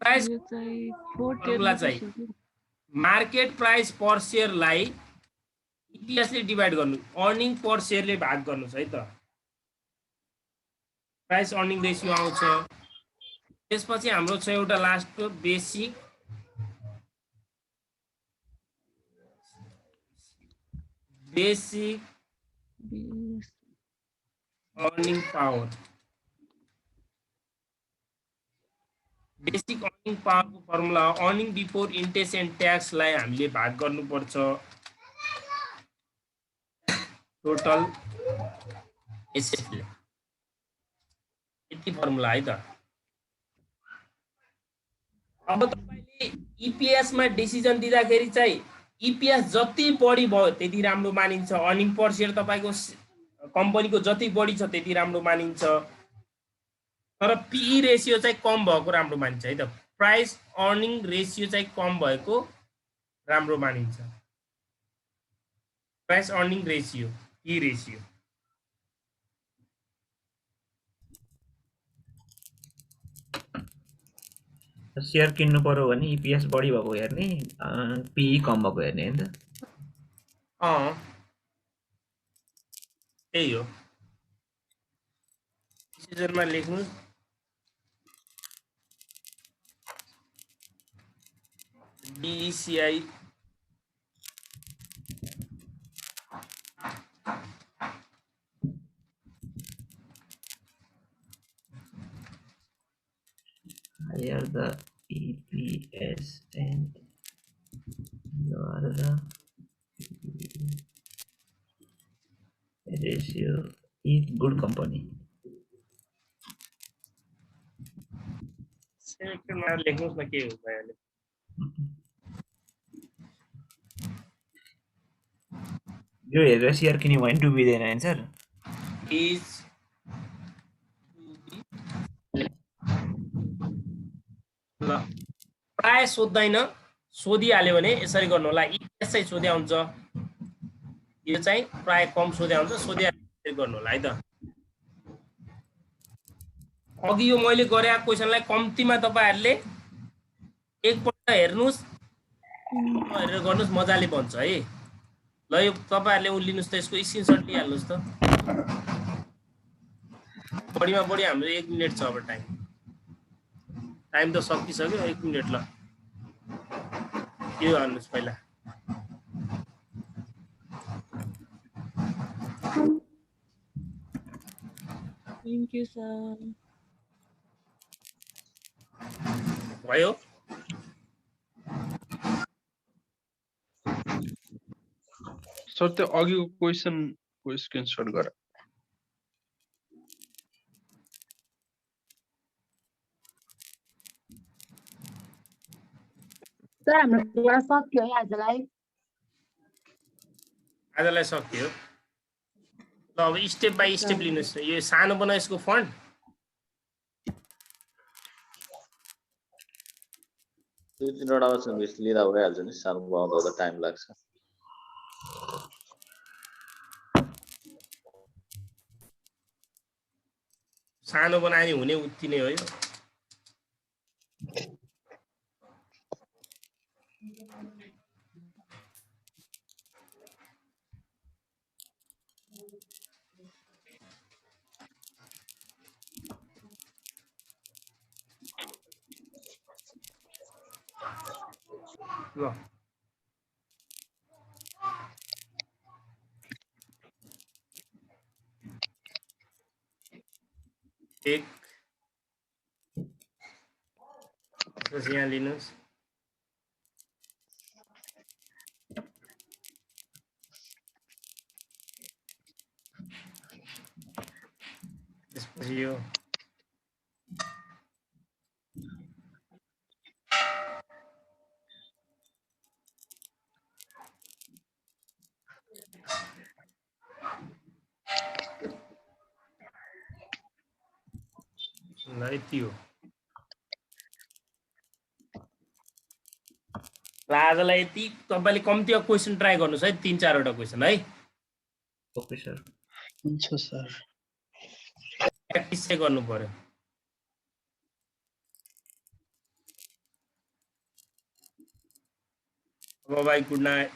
Speaker 1: प्राइस फर्मुला चाहिँ मार्केट प्राइस पर शेयरलाई इपिएसले डिभाइड गर्नु, अर्निङ पर शेयरले भाग गर्नुस् है त। प्राइस अर्निङ रेशियो आउँछ। त्यसपछि हाम्रो छ एउटा लास्टको basic earning power. Basic earning पावरको formula earning before interest and ट्याक्सलाई हामीले भाग गर्नुपर्छ टोटल एसेटले। यति फर्मुला है त। अब तपाईले इपिएस मा डिसिजन दिँदाखेरि चाहिँ इपिएस जति बढी भयो त्यति राम्रो मानिन्छ, अर्निङ पर शेयर तपाईको कम्पनीको जति बढी छ त्यति राम्रो मानिन्छ, तर पीई रेशियो चाहिँ कम भएको राम्रो मानिन्छ है त। प्राइस अर्निङ रेशियो चाहिँ कम भएको राम्रो मानिन्छ। Price earning ratio, P ratio.
Speaker 6: Share किन्नु पर्यो भने इपिएस बढी भएको हेर्ने, पीई कम भएको हेर्ने हैन त।
Speaker 1: त्यही हो। डिसिजनमा लेख्नु DCI
Speaker 6: higher the EPS and lower the ratio is good company.
Speaker 1: सेलेक्टरमा लेख्नुस् न के हो भइहाल्यो।
Speaker 6: यो हेरेर शेयर किन्यो भने डुबिदैन हैन सर?
Speaker 1: इज ल प्राय सोध्दैन, सोधिहाल्यो भने यसरी गर्नु होला। इपिएस चाहिँ सोध्या हुन्छ, यो चाहिँ प्राय कम सोध्या हुन्छ, सोधिहाल्यो गर्नु होला है त। अघि यो मैले गरेको क्वेशनलाई कम्तीमा तपाईहरुले एकपल्ट हेर्नुस्, हेरेर गर्नुस्, मजाले बन्छ है। ल यो तपाईहरुले उलिनुस् त, यसको स्क्रिनशट लिइहाल्नुस् त। बढीमा बढी हाम्रो 1 मिनेट छ अब टाइम। टाइम त सकिसक्यो, 1 मिनेट ल। यो हाल्नुस् पहिला।
Speaker 2: Thank you sir.
Speaker 1: भयो?
Speaker 5: सर त्यो अघिको क्वेशनको स्क्रिनशट गर।
Speaker 7: सर हाम्रो क्लास सक्यो है आजलाई।
Speaker 1: आजलाई सकियो। ल अब स्टेप बाई स्टेप लिनुहोस् न। यो सानो बनाओ यसको फन्ट।
Speaker 4: दुई तिनवटामा चाहिँ लिँदा भइहाल्छ नि, सानो बनाउँदा त टाइम लाग्छ।
Speaker 1: सानो बनायो भने हुने उति नै हो यो। ल एक त्यसपछि यहाँ लिनुहोस्। त्यसपछि यो ल यति हो। ल आजलाई यति। तपाईँले कम्तीमा क्वेसन ट्राई गर्नुहोस् है, 3-4वटा क्वेसन है।
Speaker 6: Okay sir.
Speaker 5: हुन्छ सर।
Speaker 1: प्र्याक्टिस चाहिँ गर्नु पर्यो। By good night.